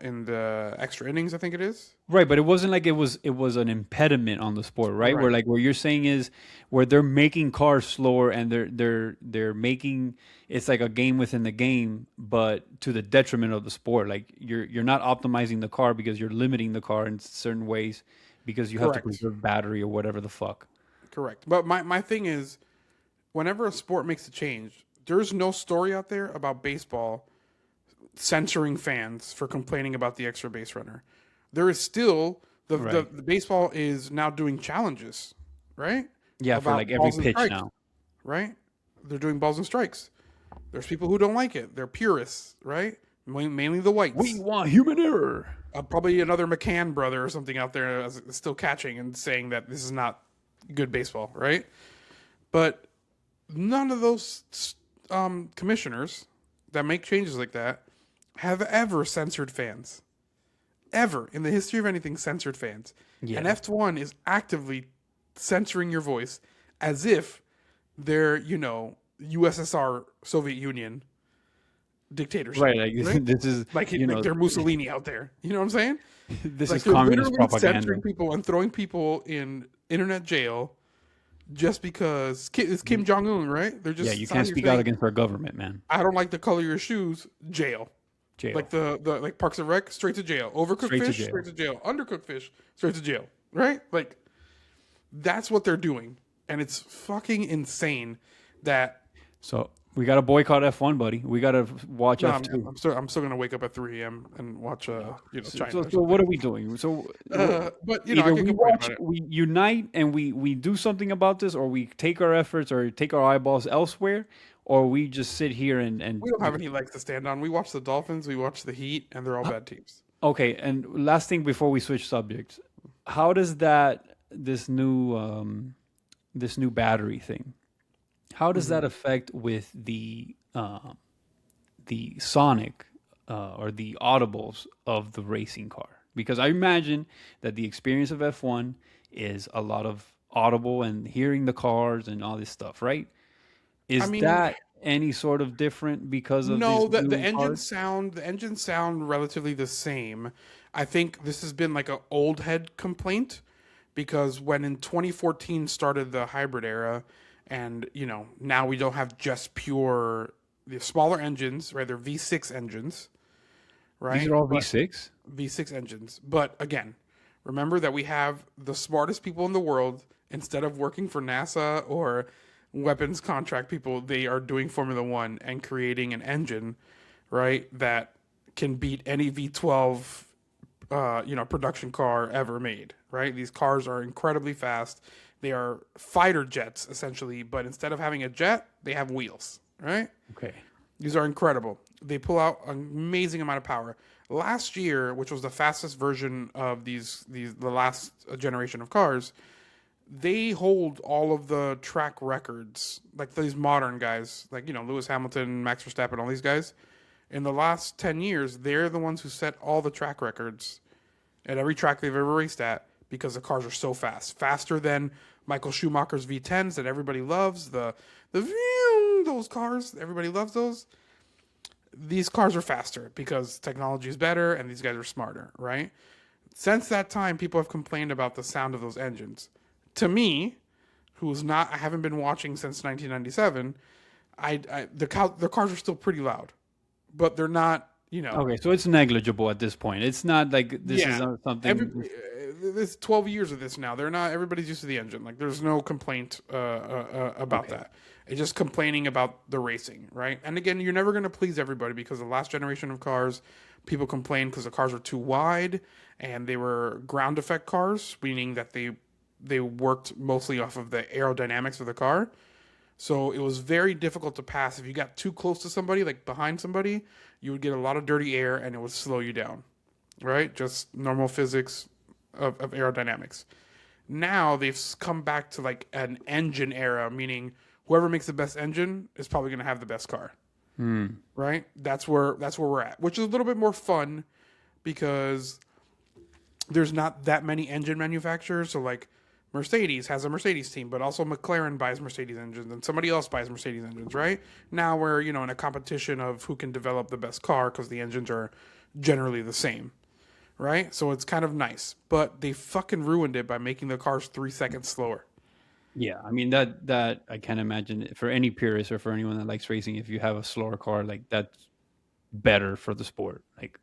in the extra innings, I think it is.
Right, but it wasn't like it was an impediment on the sport, right? Where you're saying is where they're making cars slower and they're making it's like a game within the game, but to the detriment of the sport. Like you're not optimizing the car because you're limiting the car in certain ways because you have to preserve battery or whatever the fuck.
Correct. But my thing is, whenever a sport makes a change, there's no story out there about baseball censoring fans for complaining about the extra base runner. There is still the baseball is now doing challenges, right?
Yeah, about for like every pitch now.
Right? They're doing balls and strikes. There's people who don't like it. They're purists, right? Mainly the whites.
We want human error.
Probably another McCann brother or something out there is still catching and saying that this is not good baseball, right? But none of those commissioners that make changes like that have ever censored fans. Ever in the history of anything censored fans. Yeah. And F1 is actively censoring your voice as if they're, USSR, Soviet Union dictatorship.
Right, like this is
like they're Mussolini out there. You know what I'm saying?
This is communist propaganda.
Censoring people and throwing people in internet jail just because it's Kim Jong-un, right? They're just
you can't speak out against our government, man.
I don't like the color of your shoes. Jail. Like the like Parks and Rec, straight to jail. Overcooked fish, straight to jail. Undercooked fish, straight to jail. Right? Like that's what they're doing, and it's fucking insane that.
So we got to boycott F1, buddy. We got to watch F2.
I'm still gonna wake up at 3 a.m. and watch China.
So what are we doing? So
but
either we unite and we do something about this, or we take our efforts or take our eyeballs elsewhere, or we just sit here and we
don't have any legs to stand on. We watch the Dolphins, we watch the Heat, and they're all bad teams.
Okay, and last thing before we switch subjects, how does this new battery thing? How does that affect with the sonic or the audibles of the racing car? Because I imagine that the experience of F1 is a lot of audible and hearing the cars and all this stuff, right? Is that any sort of different because of
the engine sound relatively the same. I think this has been like an old head complaint because when in 2014 started the hybrid era. And, now we don't have just the smaller engines, right? They're V6 engines, right?
These are all V6?
V6 engines. But again, remember that we have the smartest people in the world Instead of working for NASA or weapons contract people, they are doing Formula One and creating an engine, right, that can beat any V12, production car ever made, right? These cars are incredibly fast. They are fighter jets, essentially, but instead of having a jet, they have wheels, right?
Okay.
These are incredible. They pull out an amazing amount of power. Last year, which was the fastest version of the last generation of cars, they hold all of the track records, like these modern guys, like, Lewis Hamilton, Max Verstappen, all these guys. In the last 10 years, they're the ones who set all the track records at every track they've ever raced at because the cars are so fast. Faster than Michael Schumacher's V10s that everybody loves. Those cars, everybody loves those. These cars are faster because technology is better and these guys are smarter, right? Since that time, people have complained about the sound of those engines. To me, I haven't been watching since 1997, the cars are still pretty loud, but they're not,
Okay, so it's negligible at this point. It's not like this is something.
There's 12 years of this now. They're not. Everybody's used to the engine. Like, there's no complaint about that. It's just complaining about the racing, right? And again, you're never going to please everybody because the last generation of cars, people complained because the cars were too wide and they were ground effect cars, meaning that they worked mostly off of the aerodynamics of the car. So it was very difficult to pass. If you got too close to somebody, like behind somebody, you would get a lot of dirty air and it would slow you down, right? Just normal physics of aerodynamics. Now they've come back to like an engine era, meaning whoever makes the best engine is probably going to have the best car, right? That's where we're at, which is a little bit more fun because there's not that many engine manufacturers. So like Mercedes has a Mercedes team, but also McLaren buys Mercedes engines and somebody else buys Mercedes engines, right? Now we're, in a competition of who can develop the best car because the engines are generally the same, right? So it's kind of nice, but they fucking ruined it by making the cars 3 seconds slower.
Yeah, I mean that I can't imagine for any purist or for anyone that likes racing, if you have a slower car, like that's better for the sport. Like,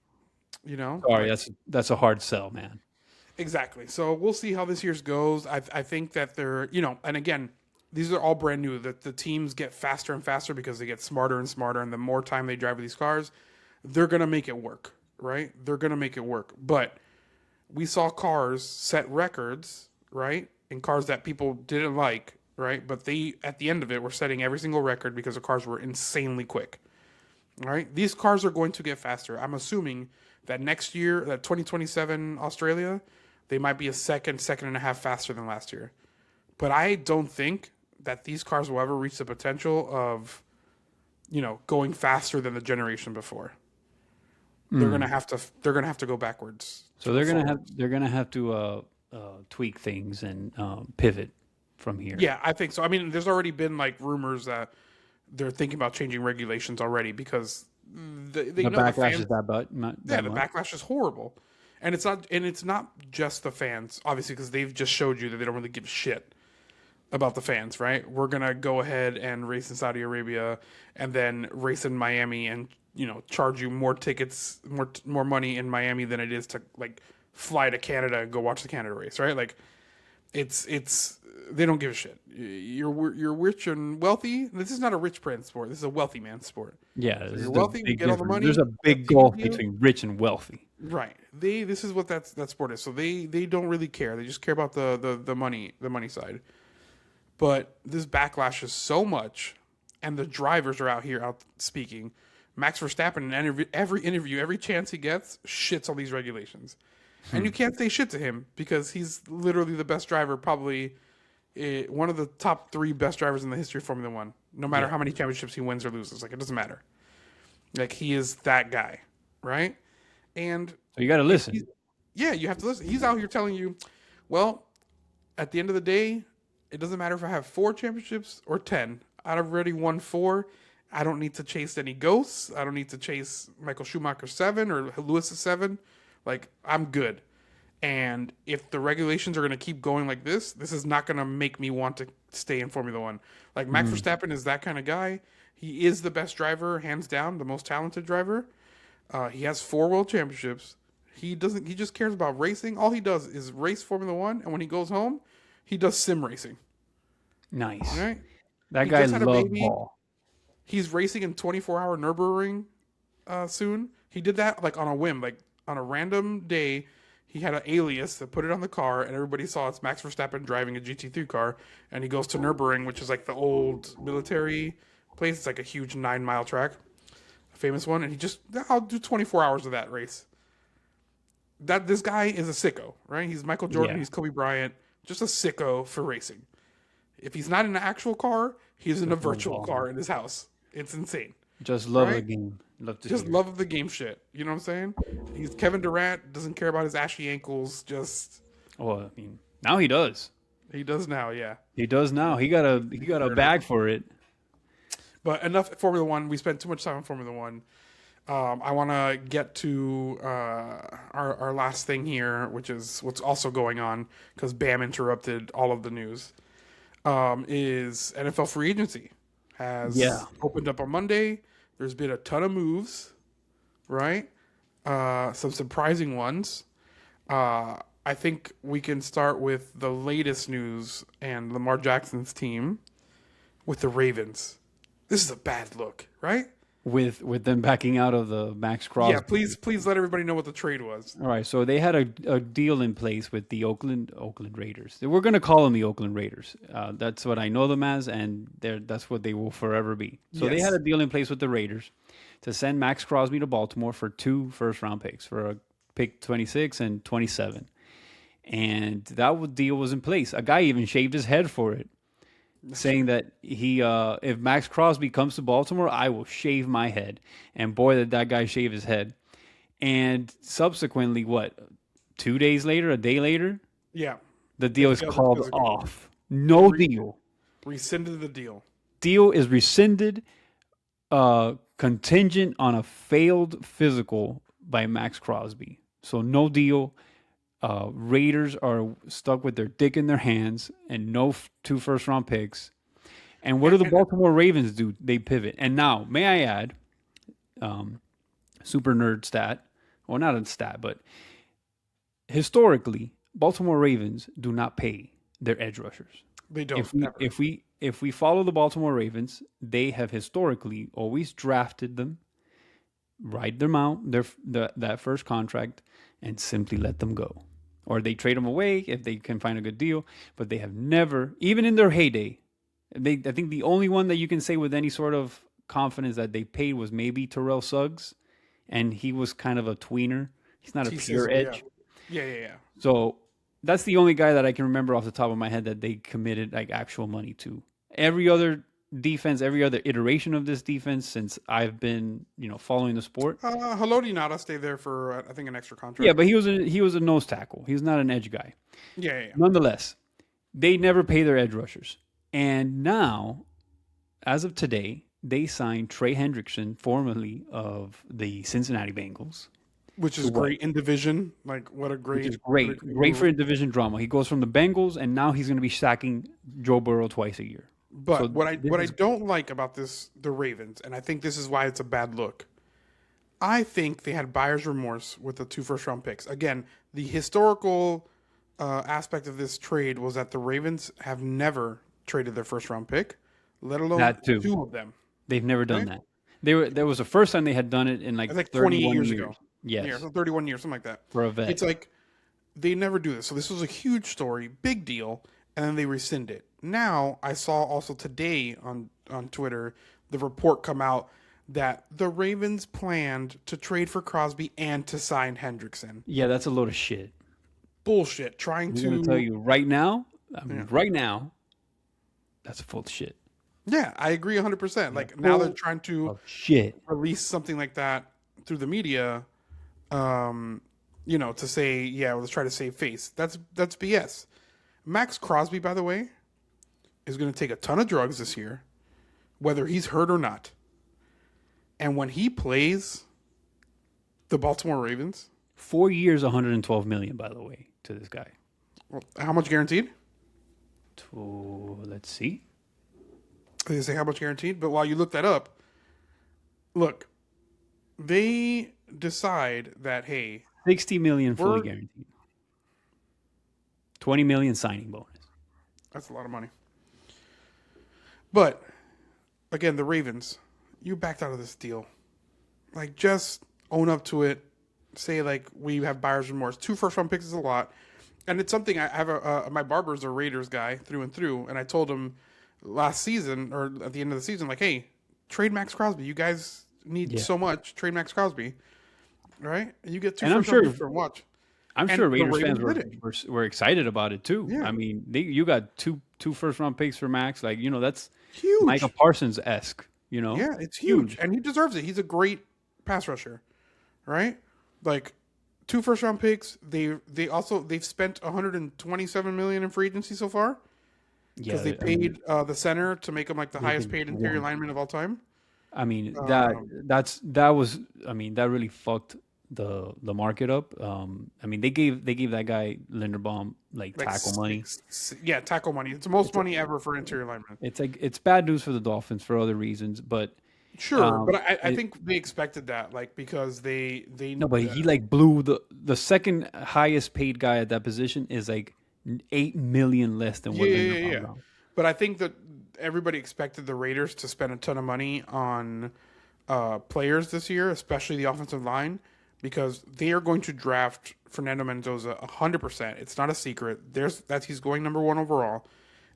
sorry, that's a hard sell, man.
Exactly. So we'll see how this year's goes. I think that they're, and again, these are all brand new. That the teams get faster and faster because they get smarter and smarter, and the more time they drive with these cars, they're gonna make it work, right? They're gonna make it work. But we saw cars set records, right, in cars that people didn't like, right? But they, at the end of it, were setting every single record because the cars were insanely quick, right? These cars are going to get faster. I'm assuming that next year, that 2027 Australia, they might be a second and a half faster than last year. But I don't think that these cars will ever reach the potential of, going faster than the generation before. They're gonna have to go backwards.
So they're gonna have to tweak things and pivot from here.
Yeah, I think so. I mean, there's already been like rumors that they're thinking about changing regulations already because the
backlash is that
the backlash is horrible, and it's not just the fans, obviously, because they've just showed you that they don't really give a shit about the fans, right? We're gonna go ahead and race in Saudi Arabia and then race in Miami and charge you more tickets, more money in Miami than it is to like fly to Canada and go watch the Canada race, right? Like it's they don't give a shit. You're rich and wealthy. This is not a rich prince sport. This is a wealthy man sport.
Yeah,
so you're wealthy, you get all the money.
There's a big gulf between rich and wealthy.
Right. This is what that sport is. So they don't really care. They just care about the money side. But this backlash is so much, and the drivers are out speaking. Max Verstappen in every interview, every chance he gets, shits on these regulations. And you can't say shit to him because he's literally the best driver, probably one of the top 3 best drivers in the history of Formula One. No matter how many championships he wins or loses, like it doesn't matter. Like he is that guy, right? And
so you got to listen.
Yeah, you have to listen. He's out here telling you, well, at the end of the day, it doesn't matter if I have 4 championships or 10. I've already won 4. I don't need to chase any ghosts. I don't need to chase Michael Schumacher's 7 or Lewis's 7. Like, I'm good. And if the regulations are going to keep going like this is not going to make me want to stay in Formula One. Like, Max Verstappen is that kind of guy. He is the best driver, hands down, the most talented driver. He has 4 world championships. He just cares about racing. All he does is race Formula One. And when he goes home, he does sim racing.
Nice.
Right?
That
He
guy
just had a
loved
baby.
ball.
He's racing in 24-hour Nürburgring soon. He did that like on a whim, like on a random day. He had an alias that put it on the car, and everybody saw it's Max Verstappen driving a GT3 car. And he goes to Nürburgring, which is like the old military place. It's like a huge 9-mile track, a famous one. And I'll do 24 hours of that race. This guy is a sicko, right? He's Michael Jordan.
Yeah.
He's Kobe Bryant. Just a sicko for racing. If he's not in an actual car, he's in a virtual car in his house. It's insane.
Just love the
Right?
game.
Just love of the game shit. You know what I'm saying? He's Kevin Durant, doesn't care about his ashy ankles.
Well, I mean, now he does.
He does now, yeah.
He does now. He got a bag for it.
But enough Formula One. We spent too much time on Formula One. I want to get to our last thing here, which is what's also going on because BAM interrupted all of the news. Is NFL free agency has opened up on Monday. There's been a ton of moves, right? Some surprising ones. I think we can start with the latest news and Lamar Jackson's team with the Ravens. This is a bad look, right?
With them backing out of the Max Crosby.
Yeah, please let everybody know what the trade was.
All right, so they had a deal in place with the Oakland Raiders. We're going to call them the Oakland Raiders. That's what I know them as, and that's what they will forever be. So they had a deal in place with the Raiders to send Max Crosby to Baltimore for 2 first-round picks, for a pick 26 and 27. And that deal was in place. A guy even shaved his head for it, saying that if Max Crosby comes to Baltimore, I will shave my head. And boy, did that guy shave his head. And subsequently, 2 days later, a day later, the deal is called off. No deal.
Rescinded the deal.
Deal is rescinded, contingent on a failed physical by Max Crosby. So no deal. Raiders are stuck with their dick in their hands and no 2 first-round picks. And what do the Baltimore Ravens do? They pivot. And now, may I add, super nerd stat, well, not a stat, but historically, Baltimore Ravens do not pay their edge rushers.
They don't.
If we follow the Baltimore Ravens, they have historically always drafted them, ride them out, that first contract, and simply let them go. Or they trade them away if they can find a good deal. But they have never, even in their heyday, I think the only one that you can say with any sort of confidence that they paid was maybe Terrell Suggs. And he was kind of a tweener. He's not a pure edge.
Yeah.
So that's the only guy that I can remember off the top of my head that they committed like actual money to. Every other defense, every other iteration of this defense since I've been, following the sport.
Haloti Ngata stayed there for I think an extra contract.
Yeah, but he was a nose tackle. He was not an edge guy.
Yeah.
Nonetheless, they never pay their edge rushers. And now, as of today, they signed Trey Hendrickson, formerly of the Cincinnati Bengals.
Which is great in division. Like, what a great...
Which is great for division drama. He goes from the Bengals, and now he's going to be sacking Joe Burrow twice a year.
But so what I don't like about the Ravens, and I think this is why it's a bad look, I think they had buyer's remorse with the 2 first-round picks. Again, the historical aspect of this trade was that the Ravens have never traded their first-round pick, let alone 2 of them.
They've never done that. There was the first time they had done it in like
20 years ago.
Yes.
Yeah, so 31 years, something like that.
For a vet.
It's like they never do this. So this was a huge story, big deal, and then they rescind it. Now, I saw also today on Twitter the report come out that the Ravens planned to trade for Crosby and to sign Hendrickson.
Yeah, that's a load of shit.
Bullshit. I'm
going to tell you right now, that's full of shit.
Yeah, I agree 100%. Like, now they're trying to release something like that through the media, to say, let's try to save face. That's BS. Max Crosby, by the way, is going to take a ton of drugs this year, whether he's hurt or not. And when he plays the Baltimore Ravens...
4 years, $112 million, by the way, to this guy.
Well, how much guaranteed?
Let's see.
They say how much guaranteed, but while you look that up, look, they decide that, hey...
$60 million fully guaranteed. $20 million signing bonus.
That's a lot of money. But again, the Ravens, you backed out of this deal. Like, just own up to it. Say, like, we have buyer's remorse. 2 first-round picks is a lot. And it's something I have my barber's a Raiders guy through and through. And I told him last season, or at the end of the season, like, hey, trade Max Crosby. You guys need so much. Trade Max Crosby. Right? And you get 2 first-round picks for a watch.
I'm sure Raiders fans were excited about it, too.
Yeah.
I mean, you got two first-round picks for Max. Like, that's
huge.
Micah Parsons-esque,
Yeah, it's huge. And he deserves it. He's a great pass rusher. Right? Like, 2 first-round picks. They've spent $127 million in free agency so far because they paid the center to make him like the highest paid interior lineman of all time.
I mean that really fucked the market up. I mean they gave that guy Linderbaum like tackle money.
Yeah, tackle money. It's the most money ever for interior lineman.
It's bad news for the Dolphins for other reasons, but.
Sure, but I think they expected that, like, because they
no, but he like blew the second highest paid guy at that position is like $8 million less than what.
Yeah. But I think that everybody expected the Raiders to spend a ton of money on players this year, especially the offensive line, because they are going to draft Fernando Mendoza 100%. It's not a secret. He's going number 1 overall.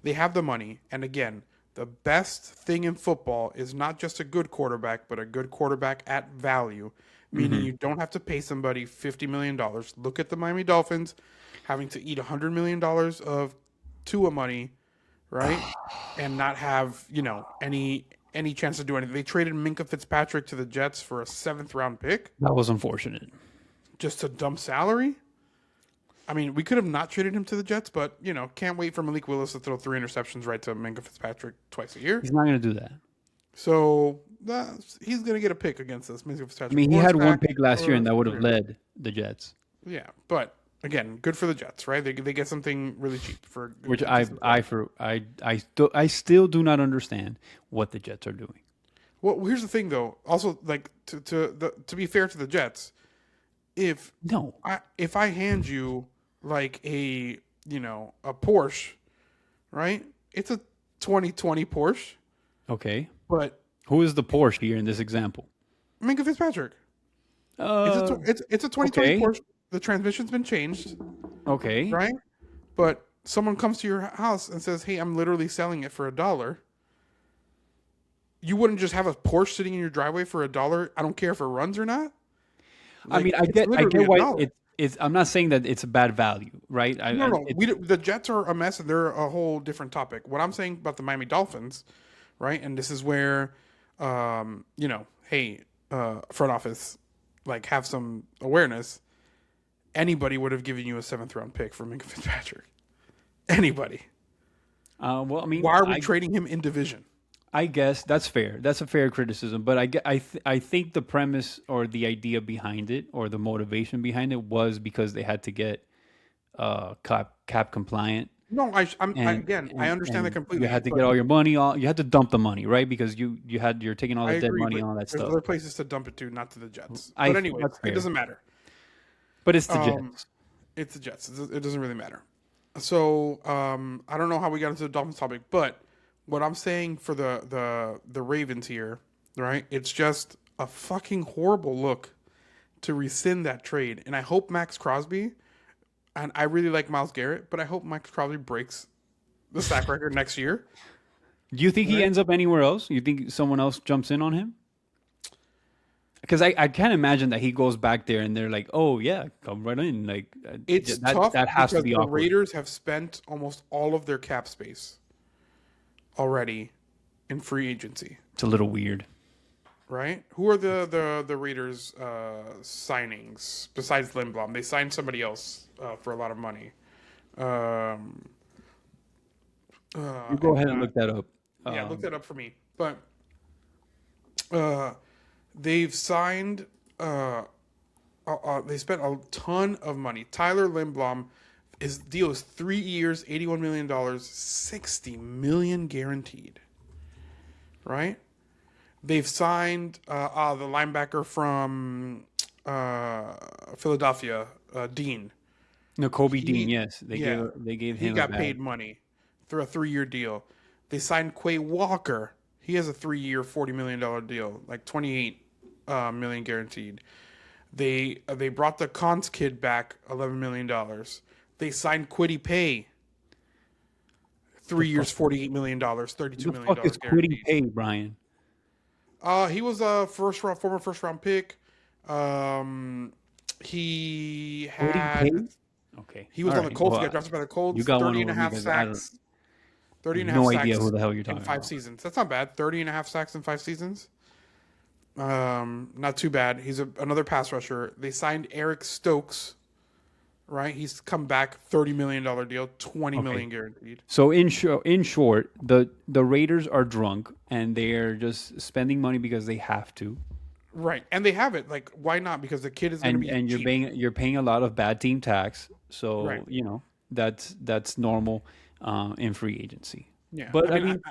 They have the money, and again. The best thing in football is not just a good quarterback, but a good quarterback at value, meaning you don't have to pay somebody $50 million. Look at the Miami Dolphins having to eat $100 million of Tua money, right? And not have, any chance to do anything. They traded Minkah Fitzpatrick to the Jets for a 7th-round pick.
That was unfortunate.
Just to dump salary? I mean, we could have not traded him to the Jets, but, can't wait for Malik Willis to throw 3 interceptions right to Minkah Fitzpatrick twice a year.
He's not going to do that.
So he's going to get a pick against us. Minkah Fitzpatrick.
I mean, he had 1 pick last year, and that would have led the Jets.
Yeah, but again, good for the Jets, right? They get something really cheap for
which I still do not understand what the Jets are doing.
Well, here's the thing, though. Also, like to be fair to the Jets, if I hand you like a Porsche, right? It's a 2020 Porsche.
Okay.
But
who is the Porsche here in this example?
Minkah Fitzpatrick. It's a 2020 Porsche. The transmission's been changed.
Okay.
Right? But someone comes to your house and says, "Hey, I'm literally selling it for $1." You wouldn't just have a Porsche sitting in your driveway for $1. I don't care if it runs or not. Like,
I mean, I get why it's. I'm not saying that it's a bad value, right?
No. The Jets are a mess, and they're a whole different topic. What I'm saying about the Miami Dolphins, right? And this is where, front office, like, have some awareness. Anybody would have given you a 7th-round pick for Minkah Fitzpatrick. Anybody.
Well, I mean,
why are we trading him in division?
I guess that's fair. That's a fair criticism. But I think the premise or the idea behind it or the motivation behind it was because they had to get cap compliant.
No, I understand that completely.
You had to get all your money. You had to dump the money, right? Because you're taking all the dead money and all that stuff.
There's other places to dump it to, not to the Jets. But anyway, it doesn't matter.
But it's the Jets.
It's the Jets. It doesn't really matter. So I don't know how we got into the Dolphins topic, but what I'm saying for the Ravens here, right? It's just a fucking horrible look to rescind that trade. And I hope Max Crosby, and I really like Myles Garrett, but I hope Max Crosby breaks the sack record next year.
Do you think he ends up anywhere else? You think someone else jumps in on him? Because I can't imagine that he goes back there and they're like, "Oh yeah, come right in." Like
it's tough that has to be awkward. The Raiders have spent almost all of their cap space already in free agency.
It's a little weird,
right? Who are the Raiders signings besides Lindblom? They signed somebody else for a lot of money.
You go ahead and look that up.
Yeah, look that up for me. But they've signed. They spent a ton of money. Tyler Lindblom, his deal is 3 years, $81 million, $60 million guaranteed. Right? They've signed the linebacker from Philadelphia, Dean.
No, Kobe Dean. Yes, they gave him.
He got paid money, through a 3-year deal. They signed Quay Walker. He has a 3-year, $40 million deal, like $28 million guaranteed. They brought the Cons kid back, $11 million. They signed Kwity Paye, 3 years, $48 million, $32 million
The fuck is Kwity Paye, Brian?
He was a former first round pick. He had.
Okay.
He was on the Colts. He got drafted by the Colts.
You got
30 and a half sacks. 30 and a half sacks. No idea who the hell you're talking about. In 5 seasons. That's not bad. 30 and a half sacks in 5 seasons. Not too bad. He's another pass rusher. They signed Eric Stokes. Right, he's come back, $30 million deal, $20 million guaranteed.
So in short, the Raiders are drunk and they're just spending money because they have to.
Right, and they have it. Like, why not? Because the kid is going to be
and you're paying a lot of bad team tax. So that's normal in free agency.
Yeah,
but I mean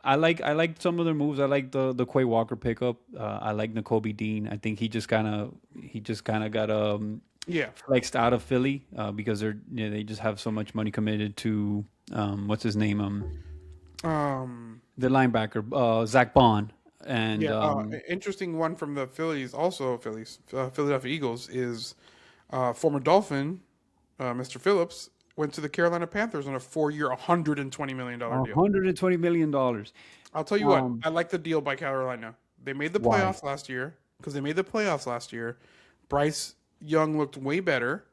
I like some of their moves. I like the Quay Walker pickup. I like Nakobe Dean. I think he just kind of got flexed out of Philly because they just have so much money committed to what's his name the linebacker Zach Bond and
interesting one from the Philadelphia Eagles is former Dolphin Mr. Phillips went to the Carolina Panthers on a 4-year $120 million deal.
$120 million.
I'll tell you what, I like the deal by Carolina. They made the playoffs last year Bryce Young looked way better,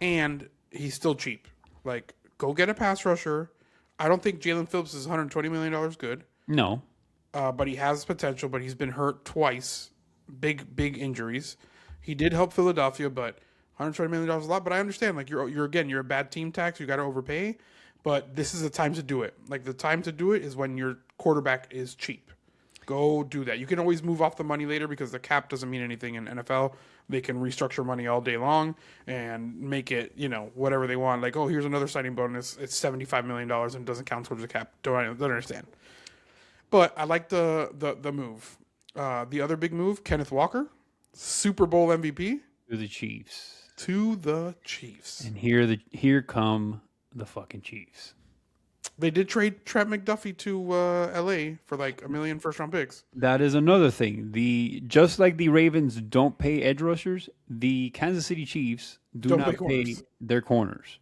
and he's still cheap. Like, go get a pass rusher. I don't think Jalen Phillips is $120 million good.
No.
But he has potential, but he's been hurt twice. Big injuries. He did help Philadelphia, but $120 million is a lot. But I understand, like, you're a bad team tax. You got to overpay. But this is the time to do it. Like, the time to do it is when your quarterback is cheap. Go do that. You can always move off the money later because the cap doesn't mean anything in NFL. They can restructure money all day long and make it, whatever they want. Like, oh, here's another signing bonus. It's $75 million and doesn't count towards the cap. Don't understand. But I like the move. The other big move, Kenneth Walker, Super Bowl MVP.
To the Chiefs.
And
here come the fucking Chiefs.
They did trade Trent McDuffie to LA for like $1 million first-round picks.
That is another thing. Just like the Ravens don't pay edge rushers, the Kansas City Chiefs don't not pay their corners.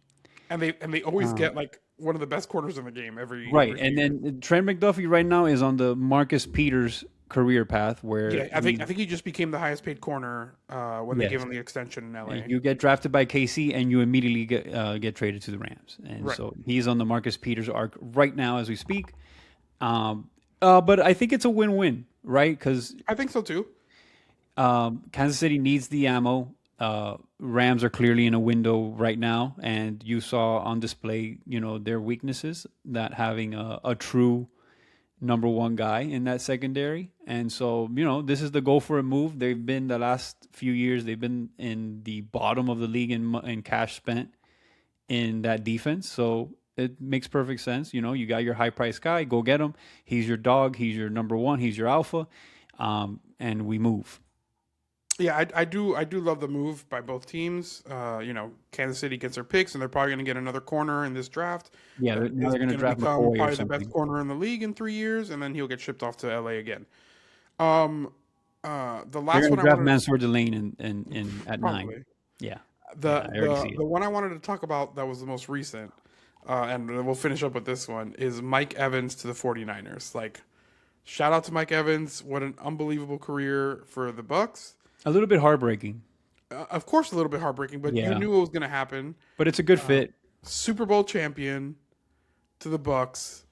And they always get like one of the best corners in the game every
and then Trent McDuffie right now is on the Marcus Peters career path where
I think he just became the highest paid corner when they gave him the extension in LA.
You get drafted by KC and you immediately get traded to the Rams, and so he's on the Marcus Peters arc right now as we speak. But I think it's a win-win, right? Because
I think so too.
Kansas City needs the ammo. Rams are clearly in a window right now, and you saw on display, their weaknesses, that having a true number one guy in that secondary. And so, this is the go for a move. They've been the last few years, they've been in the bottom of the league in cash spent in that defense. So it makes perfect sense. You got your high price guy, go get him. He's your dog. He's your number one. He's your alpha. And we move.
Yeah, I do love the move by both teams. Kansas City gets their picks, and they're probably going to get another corner in this draft.
Yeah, they're going to draft
McCoy probably the best corner in the league in 3 years, and then he'll get shipped off to LA again. The last one
draft Mansour Delane in at probably. 9. Yeah.
The one I wanted to talk about that was the most recent, and we'll finish up with this one, is Mike Evans to the 49ers. Like, shout out to Mike Evans. What an unbelievable career for the Bucs.
A little bit heartbreaking.
Of course, a little bit heartbreaking, but you knew it was going to happen.
But it's a good fit.
Super Bowl champion to the Bucs,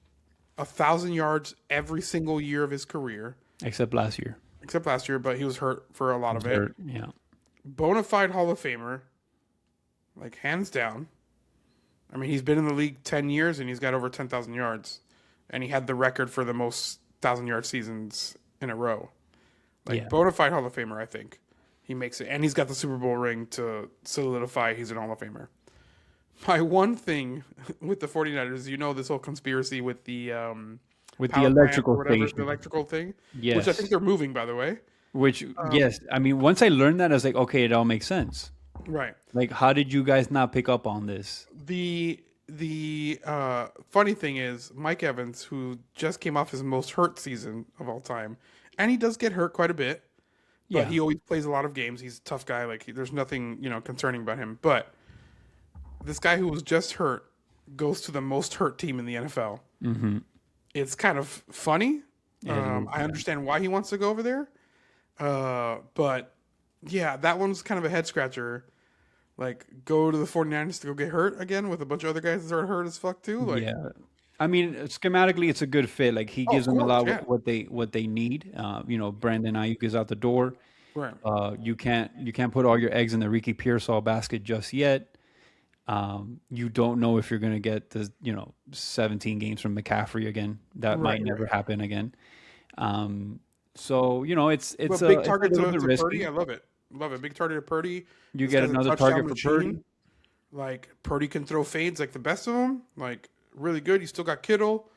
1,000 yards every single year of his career,
except last year.
But he was hurt for a lot of it.
Yeah.
Bona fide Hall of Famer, like hands down. I mean, he's been in the league 10 years and he's got over 10,000 yards, and he had the record for the most 1,000-yard seasons in a row. Bona fide Hall of Famer, I think. He makes it. And he's got the Super Bowl ring to solidify he's an Hall of Famer. My one thing with the 49ers, this whole conspiracy with the
electrical thing.
The electrical thing.
Yes.
Which I think they're moving, by the way.
Yes. I mean, once I learned that, I was like, okay, it all makes sense.
Right.
Like, how did you guys not pick up on this?
The the funny thing is Mike Evans, who just came off his most hurt season of all time, and he does get hurt quite a bit, but
Yeah.
he always plays a lot of games. He's a tough guy. Like there's nothing concerning about him. But this guy who was just hurt goes to the most hurt team in the NFL.
Mm-hmm.
It's kind of funny.
Yeah,
I understand why he wants to go over there, but yeah, that one's kind of a head scratcher. Like, go to the 49ers to go get hurt again with a bunch of other guys that are hurt as fuck too. Like,
yeah. I mean, schematically, it's a good fit. Like he gives
of
them a lot
course,
of what they need. Brandon Ayuk is out the door.
right.
You can't put all your eggs in the Ricky Pearsall basket just yet. You don't know if you're going to get the 17 games from McCaffrey again. That might never happen again. So it's
But
a,
big
it's a
target
little
to
bit risky.
Purdy. I love it. Love it. Big target to Purdy.
You
This
get
guy's a
another
touchdown
target for Purdy.
Like, Purdy can throw fades like the best of them. Like, really good. You still got Kittle.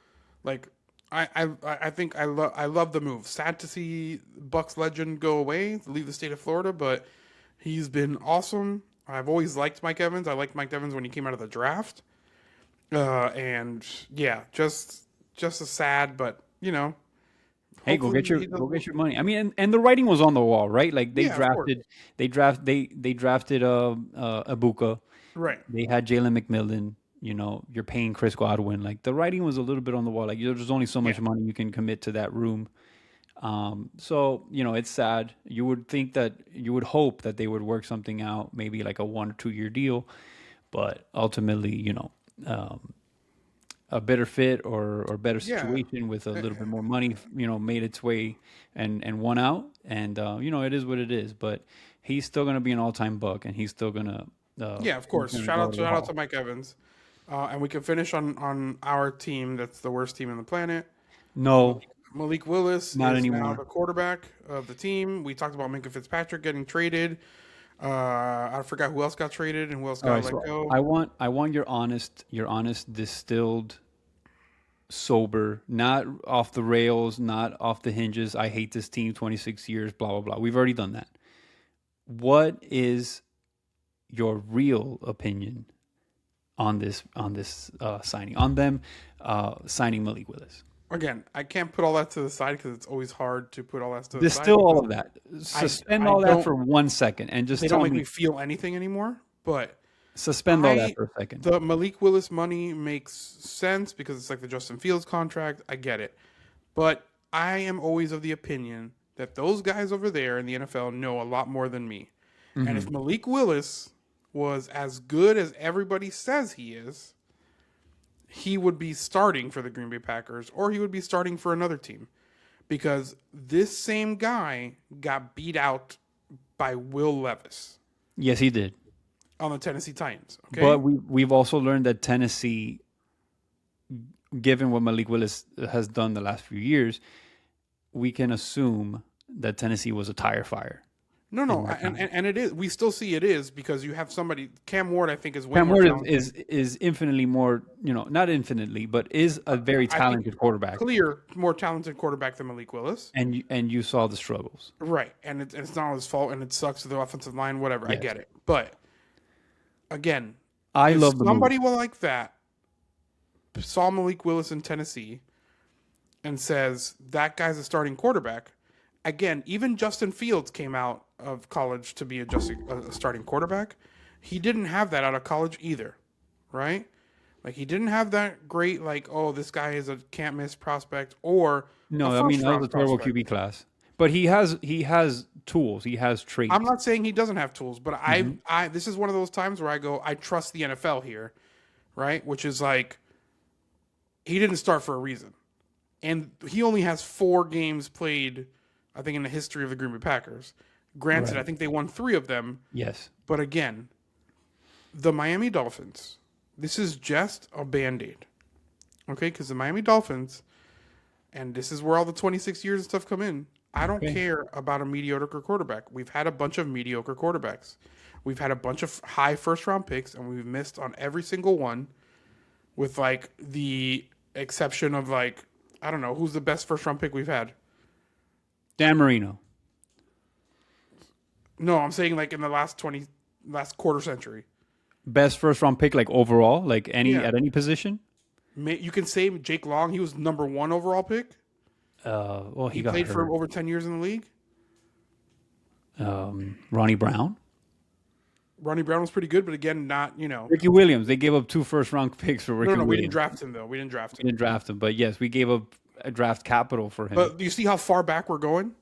Like, I think I love the move. Sad to see Bucks legend go away, leave the state of Florida, but he's been awesome. I've always liked Mike Evans. I liked Mike Evans when he came out of the draft. And yeah, just a sad, but
Hey, go get
hopefully
your money. I mean, and the writing was on the wall, right? Like they
Yeah, of course.
drafted Ibuka.
right.
They had Jalen McMillan. You're paying Chris Godwin. Like the writing was a little bit on the wall. Like there's only so much money you can commit to that room. So it's sad. You would hope that they would work something out, maybe like a 1 or 2 year deal, but ultimately, a better fit or better situation with a little bit more money, made its way and won out. And it is what it is. But he's still going to be an all-time Buck, and he's still going to.
Yeah, of course. Shout out to Mike Evans. And we can finish on our team. That's the worst team on the planet.
No,
Malik Willis
Not
is
anymore.
now the quarterback of the team. We talked about Minka Fitzpatrick getting traded. I forgot who else got traded and who else
all
got
right.
let
So
go.
I want your honest, distilled, sober, not off the rails, not off the hinges. I hate this team. 26 years. Blah blah blah. We've already done that. What is your real opinion on this signing, on them signing Malik Willis?
Again, I can't put all that to the side because it's always hard to put all that to the side.
Distill all
because
of that. Suspend
I
all that
don't-
for 1 second and just
They
tell
don't make
me.
me feel anything anymore. But
Suspend all that for a second.
the Malik Willis money makes sense because it's like the Justin Fields contract. I get it. But I am always of the opinion that those guys over there in the NFL know a lot more than me.
Mm-hmm.
And if Malik Willis was as good as everybody says he is, he would be starting for the Green Bay Packers or he would be starting for another team. Because this same guy got beat out by Will Levis
Yes, he did.
on the Tennessee Titans. Okay.
But we've also learned that Tennessee, given what Malik Willis has done the last few years, we can assume that Tennessee was a tire fire.
No, and it is. We still see it is because you have somebody. Cam Ward, I think, is way
Cam
more
Ward
talented.
is infinitely more, not infinitely, but is a very talented quarterback.
Clear, more talented quarterback than Malik Willis.
And you saw the struggles.
Right, and it's not his fault, and it sucks to the offensive line. Whatever, I
Yes.
get it. But again,
I
if
love the
somebody
move.
like that saw Malik Willis in Tennessee and says that guy's a starting quarterback. Again, even Justin Fields came out of college to be a starting quarterback. He didn't have that out of college either, right? Like he didn't have that great this guy is a can't miss prospect or
No,
a
I mean that
first-round
was a terrible
prospect.
QB class. But he has tools. He has traits.
I'm not saying he doesn't have tools, but
Mm-hmm.
I this is one of those times where I go, I trust the NFL here, right? Which is like he didn't start for a reason. And he only has 4 games played, I think, in the history of the Green Bay Packers. Granted,
Right.
I think they won 3 of them.
Yes.
But again, the Miami Dolphins, this is just a Band-Aid. Okay? Because the Miami Dolphins, and this is where all the 26 years and stuff come in, I don't care about a mediocre quarterback. We've had a bunch of mediocre quarterbacks. We've had a bunch of high first-round picks, and we've missed on every single one with, the exception of, I don't know, who's the best first-round pick we've had?
Dan Marino.
No, I'm saying, in the last quarter century.
best first round pick, like overall, like at any position.
You can say Jake Long. He was number 1 overall pick.
Well,
He
got
played
hurt.
for over 10 years in the league.
Ronnie Brown,
Ronnie Brown was pretty good, but again, not
Ricky Williams. They gave up 2 first round picks for Ricky
No, we
Williams.
didn't draft him though. We didn't draft him.
We didn't draft him, but yes, we gave up a draft capital for him.
But do you see how far back we're going,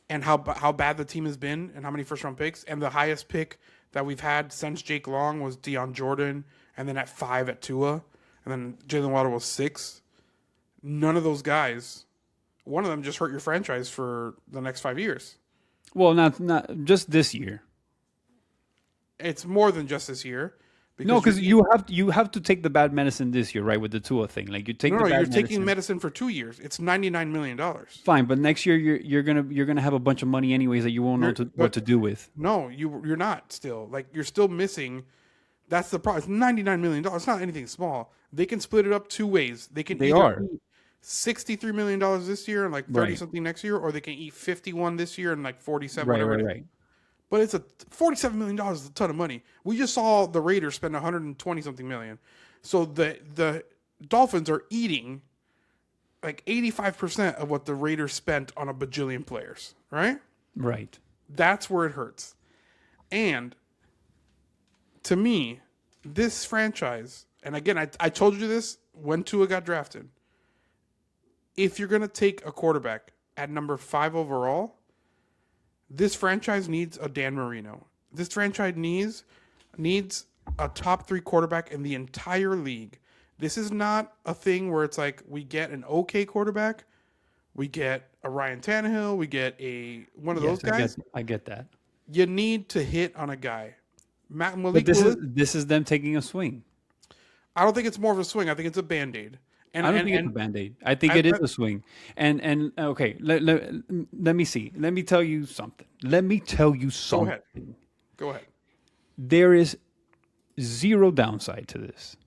and how bad the team has been, and how many first round picks, and the highest pick that we've had since Jake Long was Deion Jordan, and then at 5 at Tua, and then Jalen Waddle was 6. None of those guys, one of them just hurt your franchise for the next 5 years.
Well, not just this year.
It's more than just this year.
Because you have to take the bad medicine this year, right? With the Tua thing, like you take the bad
you're
medicine.
taking medicine for 2 years. It's $99 million.
Fine, but next year you're gonna have a bunch of money anyways that you won't know what to do with.
No, you're not still. Like, you're still missing. That's the problem. It's $99 million. It's not anything small. They can split it up 2 ways. They eat $63 million this year and like 30 something next year, or they can eat 51 this year and like 47.
Right.
But it's $47 million is a ton of money. We just saw the Raiders spend 120 something million. So the Dolphins are eating like 85% of what the Raiders spent on a bajillion players, right?
Right.
That's where it hurts. And to me, this franchise, and again, I told you this when Tua got drafted. If you're going to take a quarterback at number 5 overall, this franchise needs a Dan Marino. This franchise needs a top 3 quarterback in the entire league. This is not a thing where it's like we get an okay quarterback, we get a Ryan Tannehill, we get one of those guys.
I get that.
You need to hit on a guy.
Malik Willis. This is them taking a swing.
I don't think it's more of a swing. I think it's a Band-Aid.
I don't think it's a Band-Aid. I think it is a swing. And okay, let me see. Let me tell you something.
Go ahead.
There is zero downside to this,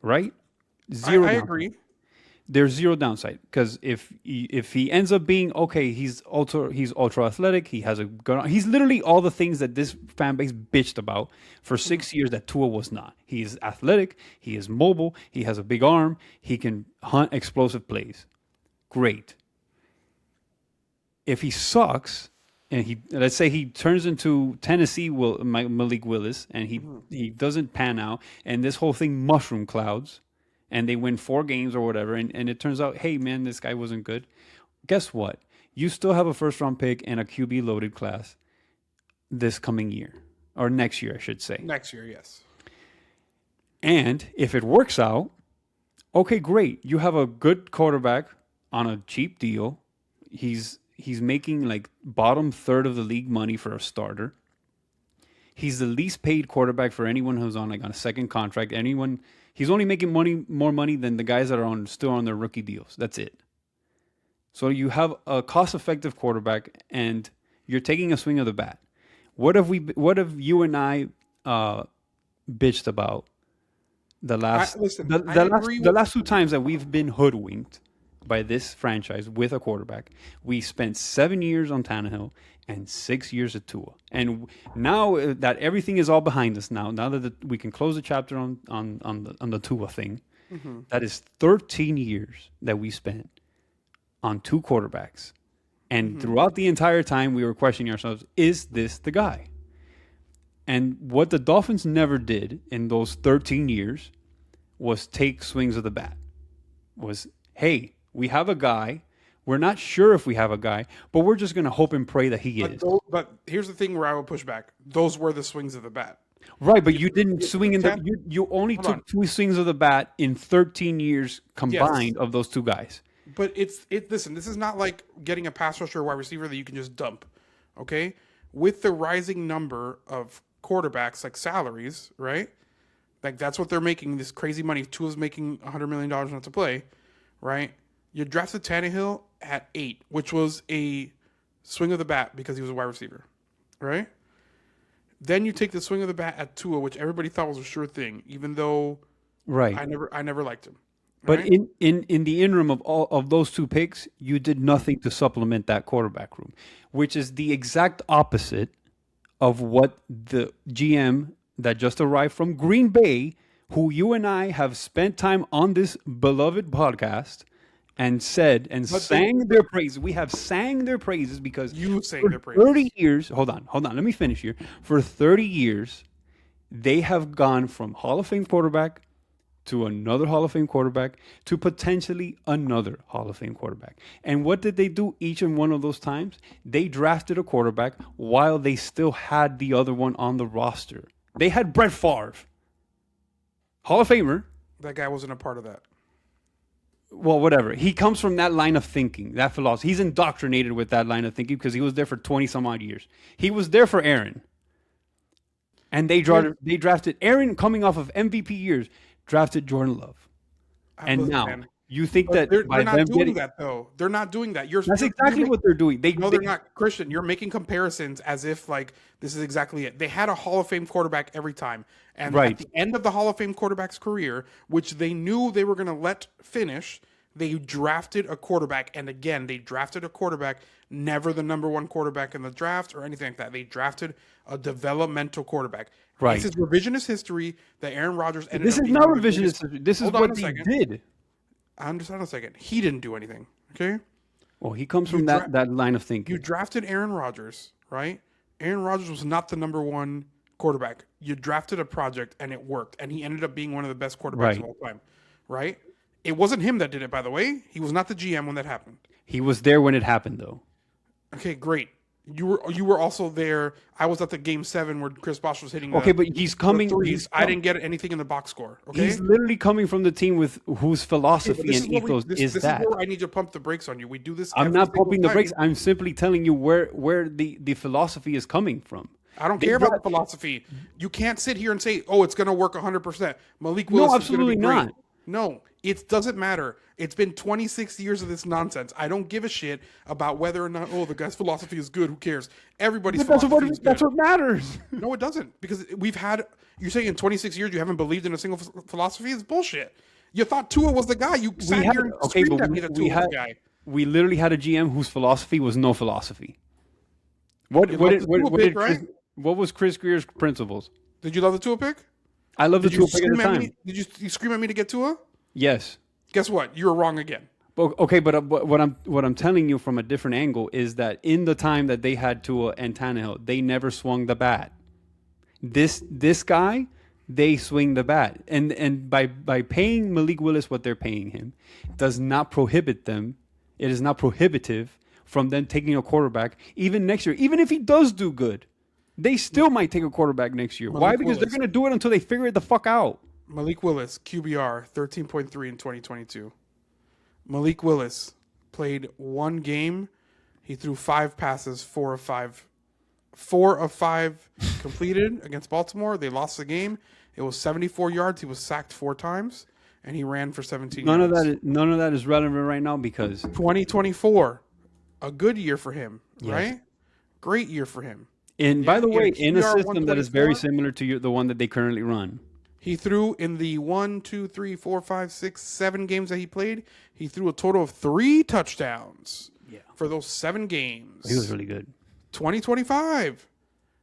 right?
I agree.
There's zero downside because if he ends up being okay, he's ultra athletic. He has a good. He's literally all the things that this fan base bitched about for 6 years that Tua was not. He is athletic. He is mobile. He has a big arm. He can hunt explosive plays. Great. If he sucks and let's say he turns into Tennessee Malik Willis and he doesn't pan out and this whole thing mushroom clouds. And they win 4 games or whatever, and it turns out, hey, man, this guy wasn't good. Guess what? You still have a first-round pick and a QB-loaded class this coming year. Or next year, I should say.
Next year, yes.
And if it works out, okay, great. You have a good quarterback on a cheap deal. He's making like bottom third of the league money for a starter. He's the least paid quarterback for anyone who's on a second contract. He's only making more money than the guys that are still on their rookie deals. That's it. So you have a cost-effective quarterback, and you're taking a swing of the bat. What have you and I bitched about the last 2 times that we've been hoodwinked by this franchise with a quarterback? We spent 7 years on Tannehill and 6 years at Tua. And now that everything is all behind us now that we can close the chapter on the Tua thing, that is 13 years that we spent on 2 quarterbacks. And throughout the entire time, we were questioning ourselves, is this the guy? And what the Dolphins never did in those 13 years was take swings of the bat. Was, hey, we have a guy. We're not sure if we have a guy, but we're just going to hope and pray that he is.
But here's the thing where I will push back. Those were the swings of the bat.
Right, but you didn't swing in you only took 2 swings of the bat in 13 years combined of those 2 guys.
But listen, this is not like getting a pass rusher or wide receiver that you can just dump. Okay? With the rising number of quarterbacks, like salaries, right? Like that's what they're making, this crazy money. Tua's making $100 million not to play, right? You drafted Tannehill at 8, which was a swing of the bat because he was a wide receiver, right? Then you take the swing of the bat at Tua, which everybody thought was a sure thing, even though I never liked him.
But
right?
in the interim of all of those 2 picks, you did nothing to supplement that quarterback room, which is the exact opposite of what the GM that just arrived from Green Bay, who you and I have spent time on this beloved podcast and said and sang their praises. We have sang their praises because
You sang
for
their praises.
30 years, hold on, let me finish here. For 30 years, they have gone from Hall of Fame quarterback to another Hall of Fame quarterback to potentially another Hall of Fame quarterback. And what did they do each and one of those times? They drafted a quarterback while they still had the other one on the roster. They had Brett Favre, Hall of Famer.
That guy wasn't a part of that.
Well, whatever. He comes from that line of thinking, that philosophy. He's indoctrinated with that line of thinking because he was there for 20 some odd years. He was there for Aaron. And they drafted Aaron coming off of MVP years, drafted Jordan Love. And now you think that
they're
by
not
them
doing
getting
that though. They're not doing that.
that's exactly what they're doing.
No, they're not. Christian, you're making comparisons as if like this is exactly it. They had a Hall of Fame quarterback every time. And
Right.
at the end of the Hall of Fame quarterback's career, which they knew they were going to let finish, they drafted a quarterback. And again, they drafted a quarterback, never the number one quarterback in the draft or anything like that. They drafted a developmental quarterback.
Right.
This is revisionist history that Aaron Rodgers ended
This
up
is
being
not
one of the
revisionist
biggest-
history. This is
Hold on
what
a
they
second.
did.
I understand a second. He didn't do anything. Okay.
Well, he comes from that line of thinking.
You drafted Aaron Rodgers, right? Aaron Rodgers was not the number one quarterback. You drafted a project and it worked. And he ended up being one of the best quarterbacks
Right.
of all time. Right? It wasn't him that did it, by the way. He was not the GM when that happened.
He was there when it happened, though.
Okay, great. You were also there. I was at the game 7 where Chris Bosh was hitting
Okay, but he's coming.
threes. I didn't get anything in the box score. Okay.
He's literally coming from the team with whose philosophy and ethos is
this
that.
is where I need to pump the brakes on you. We do this.
I'm
every
not
single
pumping the
time.
brakes. I'm simply telling you where the philosophy is coming from.
I don't care about the philosophy. You can't sit here and say, "Oh, it's going to work 100%." Malik Willis
No,
is gonna be
absolutely
great.
not.
No, it doesn't matter. It's been 26 years of this nonsense. I don't give a shit about whether or not, oh, the guy's philosophy is good. Who cares? Everybody's philosophy is good.
That's what matters.
No, it doesn't. Because we've had, you're saying in 26 years you haven't believed in a single philosophy? It's bullshit. You thought Tua was the guy. You sat here and screamed at me that Tua was the guy.
We literally had a GM whose philosophy was no philosophy. What was Chris Greer's principles?
Did you love the Tua pick?
I love the Tua pick at the
Scream at
time.
me? Did you scream at me to get Tua?
Yes.
Guess what? You were wrong again.
Okay, but what I'm telling you from a different angle is that in the time that they had Tua and Tannehill, they never swung the bat. This guy, they swing the bat, and by paying Malik Willis what they're paying him, does not prohibit them. It is not prohibitive from them taking a quarterback even next year, even if he does do good. They still might take a quarterback next year. Why? Because they're going to do it until they figure it the fuck out.
Malik Willis, QBR, 13.3 in 2022. Malik Willis played one game. He threw 5 passes, 4 of 5. 4 of 5 completed against Baltimore. They lost the game. It was 74 yards. He was sacked 4 times, and he ran for 17
None
yards.
of that is relevant right now because
2024, a good year for him,
Yes.
right? Great year for him.
And by the
he
way,
had a
in a
QBR
system that is very
124.
similar to the one that they currently run.
He threw in the 1, 2, 3, 4, 5, 6, 7 games that he played. He threw a total of 3 touchdowns for those 7 games.
He was really good.
2025.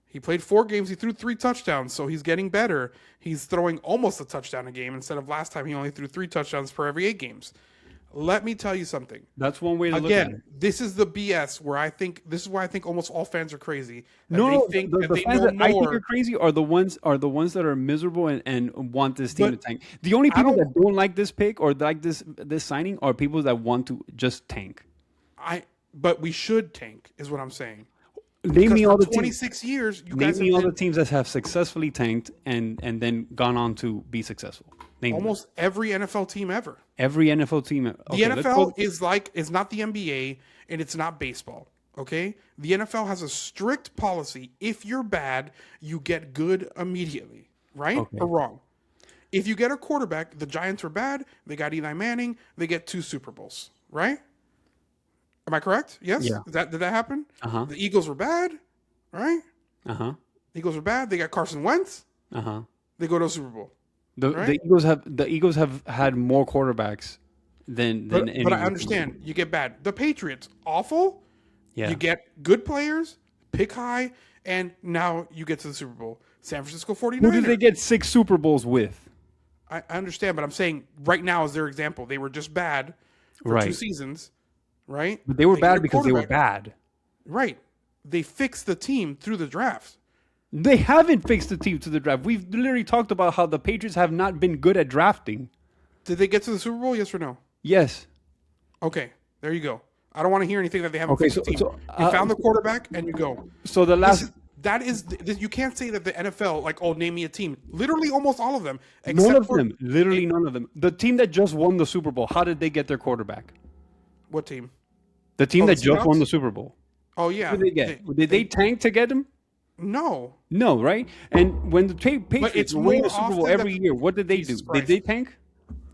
He played 4 games. He threw 3 touchdowns, so he's getting better. He's throwing almost a touchdown a game instead of last time he only threw 3 touchdowns per every 8 games. Let me tell you something.
That's one way to look at it.
Again, this is the BS where I think this is why I think almost all fans are crazy.
No,
they think
the
that they
fans
know
that I think
more.
are crazy are the ones that are miserable and want this team
But
to tank. The only people
don't-
that don't like this pick or like this signing are people that want to just tank.
But we should tank, is what I'm saying.
Name me all the
26 years, you
Name
guys
me
have
all
been,
the teams that have successfully tanked and then gone on to be successful. Name them.
almost every NFL team ever.
Every NFL team.
The
Okay, let's
NFL
go-
is not the NBA and it's not baseball. Okay, the NFL has a strict policy. If you're bad, you get good immediately. Right or wrong? If you get a quarterback, the Giants were bad. They got Eli Manning. They get 2 Super Bowls. Right? Am I correct? Yes.
Yeah.
Did that happen?
Uh-huh.
The Eagles were bad. Right?
Uh-huh.
The Eagles were bad. They got Carson Wentz.
Uh-huh.
They go to a Super Bowl.
The
Right?
Eagles have had more quarterbacks than any
But I
other team.
understand. You get bad. The Patriots, awful.
Yeah.
You get good players, pick high, and now you get to the Super Bowl. San Francisco 49ers.
Who did they get 6 Super Bowls with?
I understand, but I'm saying right now is their example. They were just bad for 2 seasons, right?
But they were
get
bad
a
because they were
quarterback.
bad.
Right. They fixed the team through the draft.
They haven't fixed the team to the draft. We've literally talked about how the Patriots have not been good at drafting.
Did they get to the Super Bowl? Yes or no?
Yes.
Okay, there you go. I don't want to hear anything that they haven't
Okay,
fixed the team. You found the quarterback and you go.
So the last...
You can't say that the NFL, like, oh, name me a team. Literally almost all of them.
None of them. Literally none of them. The team that just won the Super Bowl, how did they get their quarterback?
What team?
The team that
the
just
Seahawks?
won the Super Bowl.
Oh, yeah.
Who did they get? Did they tank to get him?
No.
No, right? And when the Patriots
it's
win
more
the Super Bowl
often
every year, what did they do?
Jesus
Did
Christ.
they tank?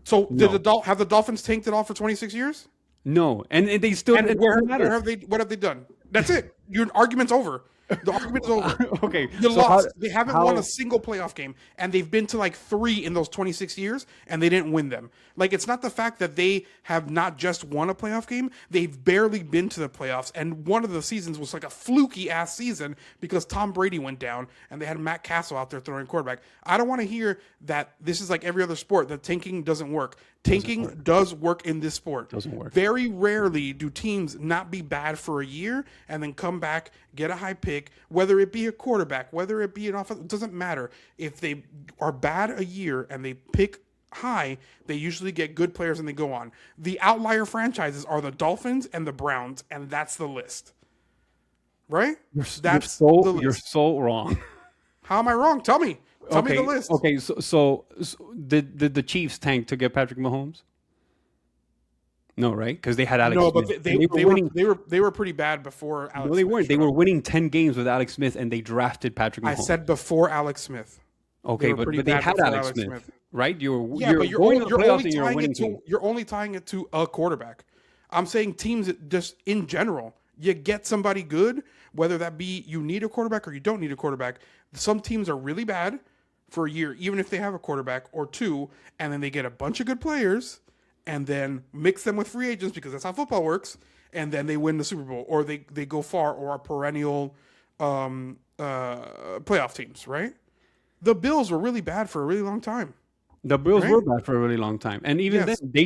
So
No.
did have the Dolphins tanked it all for 26 years?
No. And they still...
And
it
what
doesn't matter.
have they done? That's it. Your argument's over. The argument's over.
Okay.
You
so
lost. They haven't won a single playoff game, and they've been to like 3 in those 26 years, and they didn't win them. Like, it's not the fact that they have not just won a playoff game; they've barely been to the playoffs. And one of the seasons was like a fluky ass season because Tom Brady went down, and they had Matt Castle out there throwing quarterback. I don't want to hear that this is like every other sport that tanking doesn't work. Tanking does work in this sport.
Doesn't work.
Very rarely do teams not be bad for a year and then come back, get a high pick, whether it be a quarterback, whether it be an offense, it doesn't matter. If they are bad a year and they pick high, they usually get good players and they go on. The outlier franchises are the Dolphins and the Browns, and that's the list. Right?
You're
the list.
You're so wrong.
How am I wrong? Tell me. Tell me the list.
Okay, so did the Chiefs tank to get Patrick Mahomes? No, right? Because they had Alex
No,
Smith.
but
And
they were pretty bad before Alex
No, they
Smith
weren't. They
showed
were
up.
winning 10 games with Alex Smith, and they drafted Patrick Mahomes.
I said before Alex Smith.
Okay,
were
but
pretty
they
bad
had
before
Alex
Alex
Smith,
Smith.
right? You're
But
going to the playoffs and you're a winning team.
you're only tying it to a quarterback. I'm saying teams that just in general, you get somebody good, whether that be you need a quarterback or you don't need a quarterback. Some teams are really bad for a year, even if they have a quarterback or 2, and then they get a bunch of good players and then mix them with free agents because that's how football works, and then they win the Super Bowl or they go far or are perennial playoff teams, right? The Bills were really bad for a really long time.
The Bills
Right?
were bad for a really long time, and even
Yes.
then, they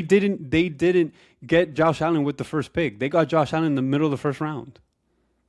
didn't get Josh Allen with the first pick. They got Josh Allen in the middle of the first round.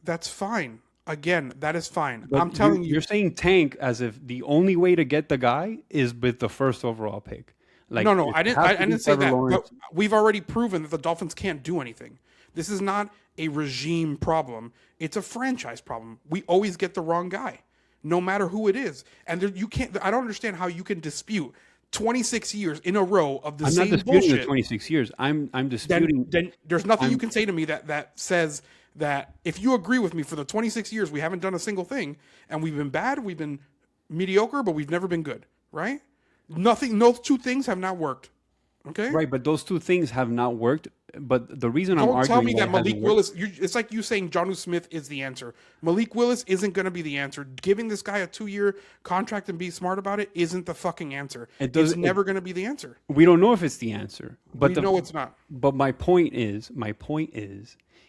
That's fine. Again, that is fine.
But
I'm telling
you're saying tank as if the only way to get the guy is with the first overall pick. Like,
no,
it
I didn't.
has
I
to be
didn't say
Trevor
that.
Lawrence.
But we've already proven that the Dolphins can't do anything. This is not a regime problem. It's a franchise problem. We always get the wrong guy, no matter who it is. And you can't. I don't understand how you can dispute 26 years in a row of the
I'm
same
not disputing
bullshit.
the 26 years. I'm disputing.
Then there's nothing you can say to me that says that if you agree with me for the 26 years we haven't done a single thing and we've been bad, we've been mediocre, but we've never been good, right? Nothing. No 2 things have not worked. Okay.
Right, but those 2 things have not worked. But the reason I'm
Don't
arguing
tell me
why
that
it
Malik
hasn't worked-
Willis. It's like you saying Jonnu Smith is the answer. Malik Willis isn't going to be the answer. Giving this guy a 2-year contract and be smart about it isn't the fucking answer. It's never going to be the answer.
We don't know if it's the answer, but
We know it's not.
But my point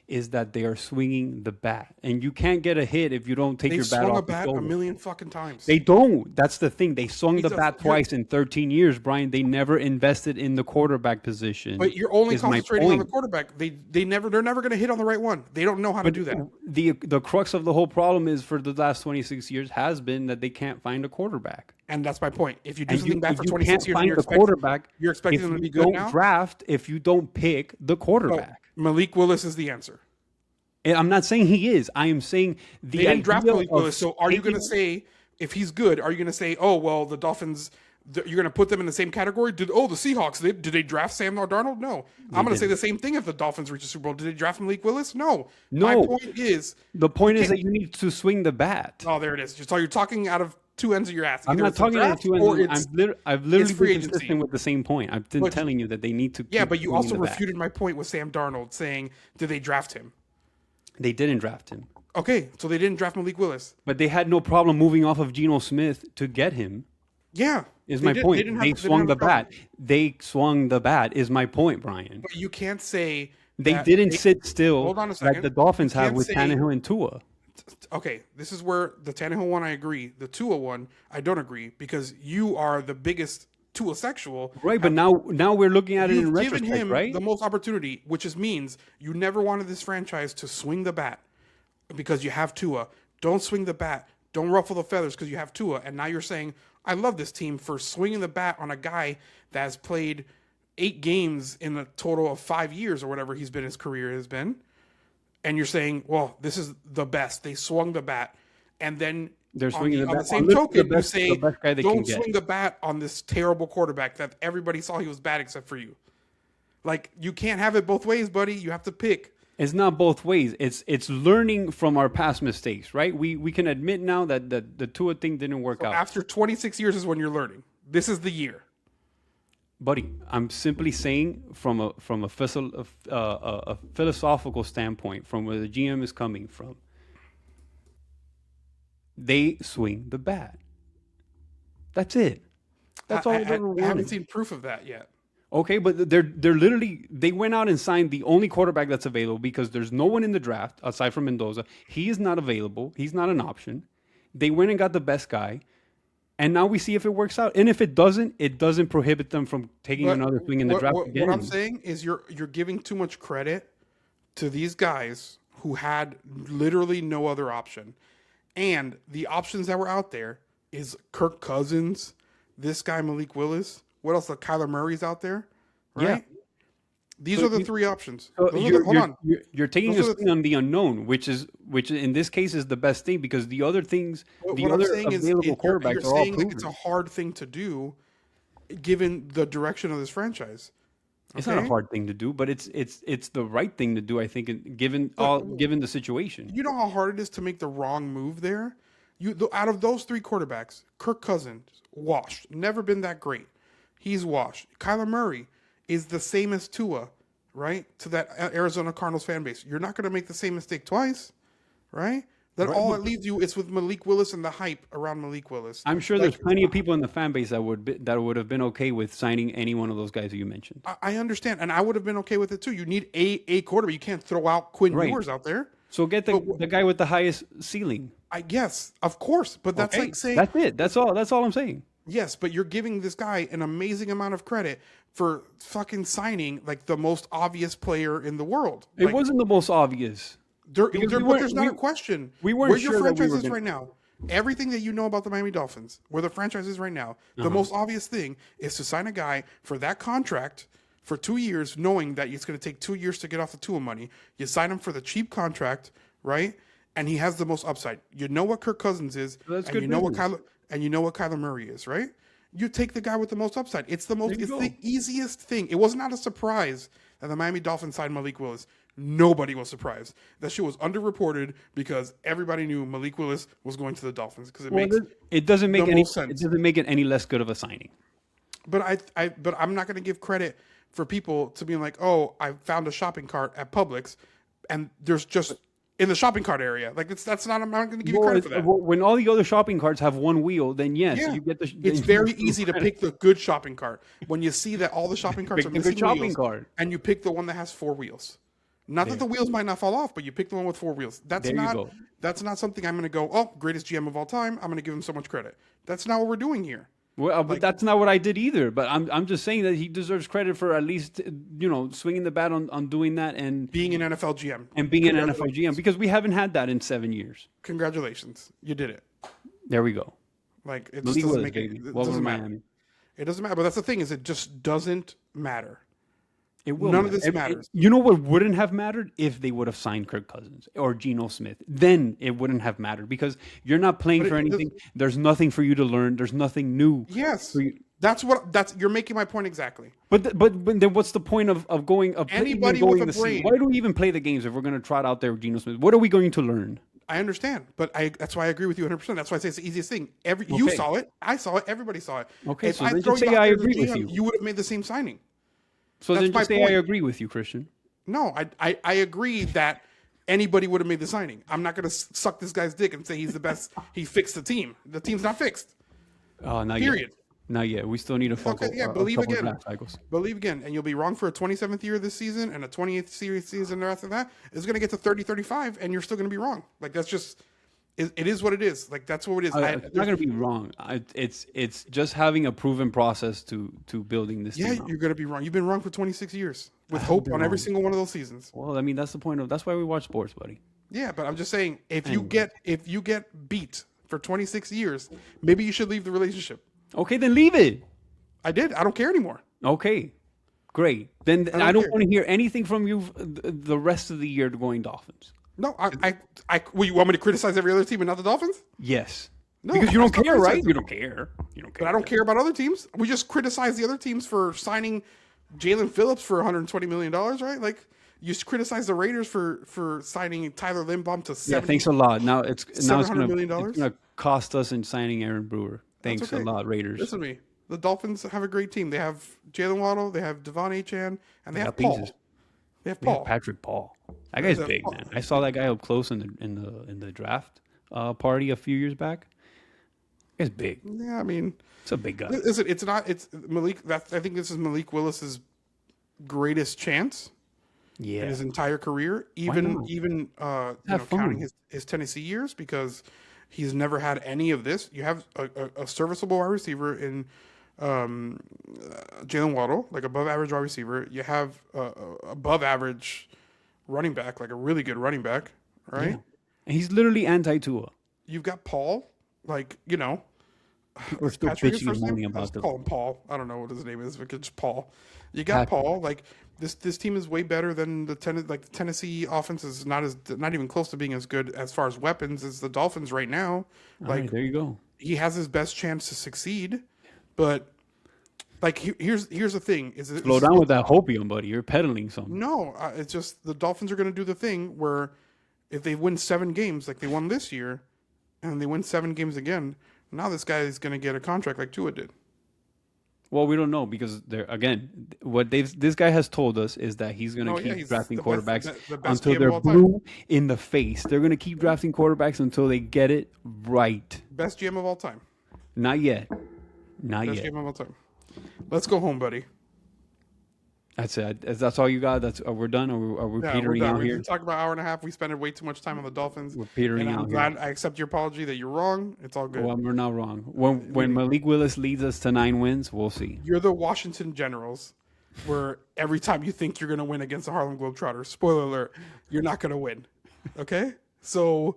is that they are swinging the bat, and you can't get a hit if you don't take
They've
your bat
swung
off
a
the
bat a
shoulder.
million fucking times.
They don't. That's the thing. They swung the
You're-
bat twice in 13 years, Brian. They never invested in the quarterback position.
But you're only
is my
concentrating on the
point.
quarterback. They're never going to hit on the right one. They don't know how to do that.
The crux of the whole problem is for the last 26 years has been that they can't find a quarterback.
And that's my point. If you do
And
something bad
if
for
you
26
can't
years, and
find
you're
the quarterback.
you're expecting
if
them to be
you
good
don't
now.
draft, if you don't pick the quarterback.
Malik Willis is the answer.
And I'm not saying he is. I am saying the
They didn't draft
idea
Malik
of
Willis. So are you going to
taking-
say, if he's good, are you going to say, oh, well, the Dolphins, you're going to put them in the same category? The Seahawks, did they draft Sam Darnold? No. I'm going to say the same thing if the Dolphins reach the Super Bowl. Did they draft Malik Willis? No. My
No.
point is.
The point is that you need to swing the bat.
Oh, there it is. So you're talking out of 2 ends of your ass.
I'm
Either
not
it's a
talking about
draft
2
or
ends.
it's-
I've literally
free
been
agency.
consistent with the same point. I've been
But-
telling you that they need to.
Yeah,
keep
but you
swinging
also
the bat.
refuted my point with Sam Darnold saying, did they draft him?
They didn't draft him,
Okay, so they didn't draft Malik Willis.
but they had no problem moving off of Geno Smith to get him.
Yeah.
Is
they
my
did-
point.
didn't
They
have-
swung
didn't
the
have a problem.
bat. They swung the bat. Is my point, Brian.
But you can't say
They
that
didn't sit still
Hold on a
like
second.
the Dolphins
You
have
can't
with
say-
Tannehill and Tua.
okay, this is where the Tannehill one I agree. The Tua one I don't agree because you are the biggest Tua sexual.
Right, but now we're looking at it in
You've given
retrospect,
him
right?
the most opportunity, which means you never wanted this franchise to swing the bat because you have Tua. Don't swing the bat. Don't ruffle the feathers because you have Tua. And now you're saying, I love this team for swinging the bat on a guy that has played 8 games in a total of 5 years or whatever his career has been. And you're saying, well, this is the best. They swung the bat. And then
They're swinging the bat.
on the same token, you say, don't swing the bat on this terrible quarterback that everybody saw he was bad except for you. Like, you can't have it both ways, buddy. You have to pick.
It's not both ways. It's learning from our past mistakes, right? We can admit now that the Tua thing didn't work out.
After 26 years is when you're learning. This is the year.
Buddy, I'm simply saying from a philosophical standpoint, from where the GM is coming from, they swing the bat. That's it. That's all I've ever wanted.
I haven't seen proof of that yet.
Okay, but they're literally, they went out and signed the only quarterback that's available because there's no one in the draft aside from Mendoza. He is not available. He's not an option. They went and got the best guy. And now we see if it works out. And if it doesn't prohibit them from taking another swing in the draft again.
What I'm saying is you're giving too much credit to these guys who had literally no other option. And the options that were out there is Kirk Cousins, this guy Malik Willis. What else? Kyler Murray's out there, right? Yeah. These are the 3 options.
You're taking a swing on the unknown, which in this case is the best thing because the other things, the other available quarterbacks are all proven.
It's a hard thing to do, given the direction of this franchise. Okay?
It's not a hard thing to do, but it's the right thing to do. I think, given the situation.
You know how hard it is to make the wrong move there. Out of those 3 quarterbacks, Kirk Cousins washed, never been that great. He's washed. Kyler Murray is the same as Tua, right? To that Arizona Cardinals fan base. You're not going to make the same mistake twice, right? All it leaves you is with Malik Willis and the hype around Malik Willis.
I'm sure there's plenty of people in the fan base that would have been okay with signing any one of those guys that you mentioned.
I understand, and I would have been okay with it too. You need a quarterback. You can't throw out Quinn Ewers out there.
So get the guy with the highest ceiling.
I guess, of course, but that's like saying
that's it. That's all I'm saying.
Yes, but you're giving this guy an amazing amount of credit for fucking signing like the most obvious player in the world.
It wasn't the most obvious.
But there's not a question.
We weren't
where
sure
your franchise is right now. Everything that you know about the Miami Dolphins, where the franchise is right now, the most obvious thing is to sign a guy for that contract for 2 years, knowing that it's going to take 2 years to get off the Tua money. You sign him for the cheap contract, right? And he has the most upside. You know what Kirk Cousins is, and you know what Kyler Murray is, right? You take the guy with the most upside. It's the easiest thing. It was not a surprise that the Miami Dolphins signed Malik Willis. Nobody was surprised. That shit was underreported because everybody knew Malik Willis was going to the Dolphins because
it doesn't make any sense. It doesn't make it any less good of a signing.
But I'm not going to give credit for people to being like, oh, I found a shopping cart at Publix, and there's just in the shopping cart area. Like that's not. I'm not going to give you credit for that.
When all the other shopping carts have one wheel, then yes, you get the.
It's very easy to pick the good shopping cart when you see that all the shopping carts are missing wheels, and you pick the one that has 4 wheels. Not that the wheels might not fall off, but you pick the one with 4 wheels. That's not something I'm going to go, oh, greatest GM of all time. I'm going to give him so much credit. That's not what we're doing here.
Well, but that's not what I did either. But I'm just saying that he deserves credit for at least swinging the bat on doing that and
being an NFL GM
because we haven't had that in 7 years.
Congratulations, you did it.
There we go.
Like it just doesn't make it. It doesn't matter. It doesn't matter. But that's the thing is, it just doesn't matter.
It will.
None of this matters.
You know what wouldn't have mattered if they would have signed Kirk Cousins or Geno Smith. Then it wouldn't have mattered because you're not playing for anything. There's nothing for you to learn. There's nothing new.
Yes, you're making my point exactly.
But then what's the point of
anybody with a brain?
Why do we even play the games if we're going to trot out there with Geno Smith? What are we going to learn?
I understand, but that's why I agree with you 100%. That's why I say it's the easiest thing. You saw it, I saw it, everybody saw it.
Okay, so then just say I agree with you.
You would have made the same signing.
So then just say I agree with you, Christian.
No, I agree that anybody would have made the signing. I'm not going to suck this guy's dick and say he's the best. He fixed the team. The team's not fixed.
Not
Period.
Yet. Not yet. We still need a focus.
Okay, believe again. Believe again. And you'll be wrong for a 27th year this season and a 28th series season after that. It's going to get to 30, 35, and you're still going to be wrong. Like, that's just It is what it is. Like that's what it is.
It's not going to be wrong. It's just having a proven process to building this.
Yeah,
team
you're going to be wrong. You've been wrong for 26 years with hope on every single one of those seasons.
Well, I mean that's the point of. That's why we watch sports, buddy.
Yeah, but I'm just saying if you get beat for 26 years, maybe you should leave the relationship.
Okay, then leave it.
I did. I don't care anymore.
Okay, great. Then I don't want to hear anything from you the rest of the year going Dolphins.
No, well, you want me to criticize every other team and not the Dolphins?
Yes.
No,
because you don't
that's not
care, right?
criticism.
You don't care. You don't care.
But I don't care about other teams. We just criticize the other teams for signing Jalen Phillips for $120 million, right? Like you just criticize the Raiders for signing Tyler Linbaum to $70
thanks a lot. Now it's
$700 million.
It's going to cost us in signing Aaron Brewer. Thanks a lot, Raiders.
Listen to me. The Dolphins have a great team. They have Jalen Waddle, they have Devon Achane, and they have Paul.
pieces.
They have Paul.
Patrick Paul. That guy's big, man. I saw that guy up close in the draft party a few years back. He's big.
Yeah, I mean,
it's a big guy.
Listen, it's Malik. I think this is Malik Willis's greatest chance.
Yeah.
In his entire career, even counting his Tennessee years, because he's never had any of this. You have a serviceable wide receiver in Jalen Waddle, like above average wide receiver. You have above average running back, like a really good running back, right?
Yeah. And he's literally anti-Tua.
You've got Paul, like, you know.
We're still bitching and moaning about
this. Call him Paul. I don't know what his name is, but it's Paul. You got Paul. Like this team is way better than the Tennessee offense is not even close to being as good as far as weapons as the Dolphins right now.
Right, there you go.
He has his best chance to succeed, but like here's the thing:
slow down with that hopium, buddy. You're peddling something.
No, it's just the Dolphins are going to do the thing where if they win 7 games like they won this year, and they win 7 games again. Now this guy is going to get a contract like Tua did.
Well, we don't know because what this guy has told us is that he's going to keep drafting quarterbacks until they're blue in the face. They're going to keep drafting quarterbacks until they get it right.
Best GM of all time.
Not yet. Best
GM of all time. Let's go home, buddy.
That's it. That's all you got. We're done. Are we petering out here?
We talked about an hour and a half. We spent way too much time on the Dolphins.
We're petering out.
I'm glad I accept your apology that you're wrong. It's all good.
Well, we're not wrong. When Malik Willis leads us to 9 wins, we'll see.
You're the Washington Generals, where every time you think you're going to win against the Harlem Globetrotters, spoiler alert, you're not going to win. Okay, so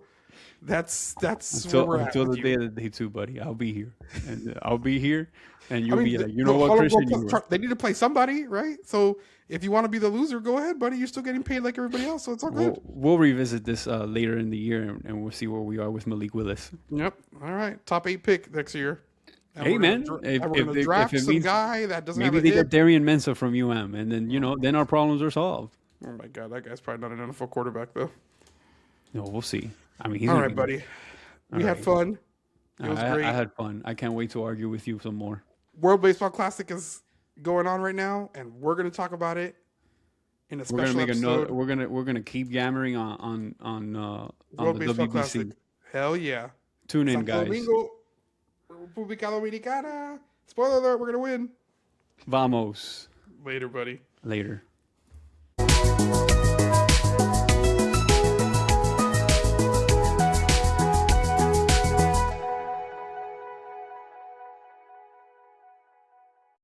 that's where we're at.
Until the day of the day, too, buddy. I'll be here, and you'll be like, you know what, Christian?
They need to play somebody, right? So if you want to be the loser, go ahead, buddy. You're still getting paid like everybody else, so it's all good.
We'll revisit this later in the year, and we'll see where we are with Malik Willis.
Yep. All right. Top 8 pick next year. And
hey, man.
We're going to draft some guy that doesn't have a
maybe they
hip.
get Darian Mensah from UM, and then, then our problems are solved.
Oh, my God. That guy's probably not an NFL quarterback, though.
No, we'll see. I mean, he's
all right, buddy. We had fun. It was great.
I had fun. I can't wait to argue with you some more.
World Baseball Classic is going on right now, and we're going to talk about it in a special episode.
We're gonna keep yammering on
World
the
Baseball
WBC.
Classic. Hell yeah!
Tune in,
Santo
guys.
Domingo, República Dominicana. Spoiler alert: we're gonna win.
Vamos.
Later, buddy.
Later.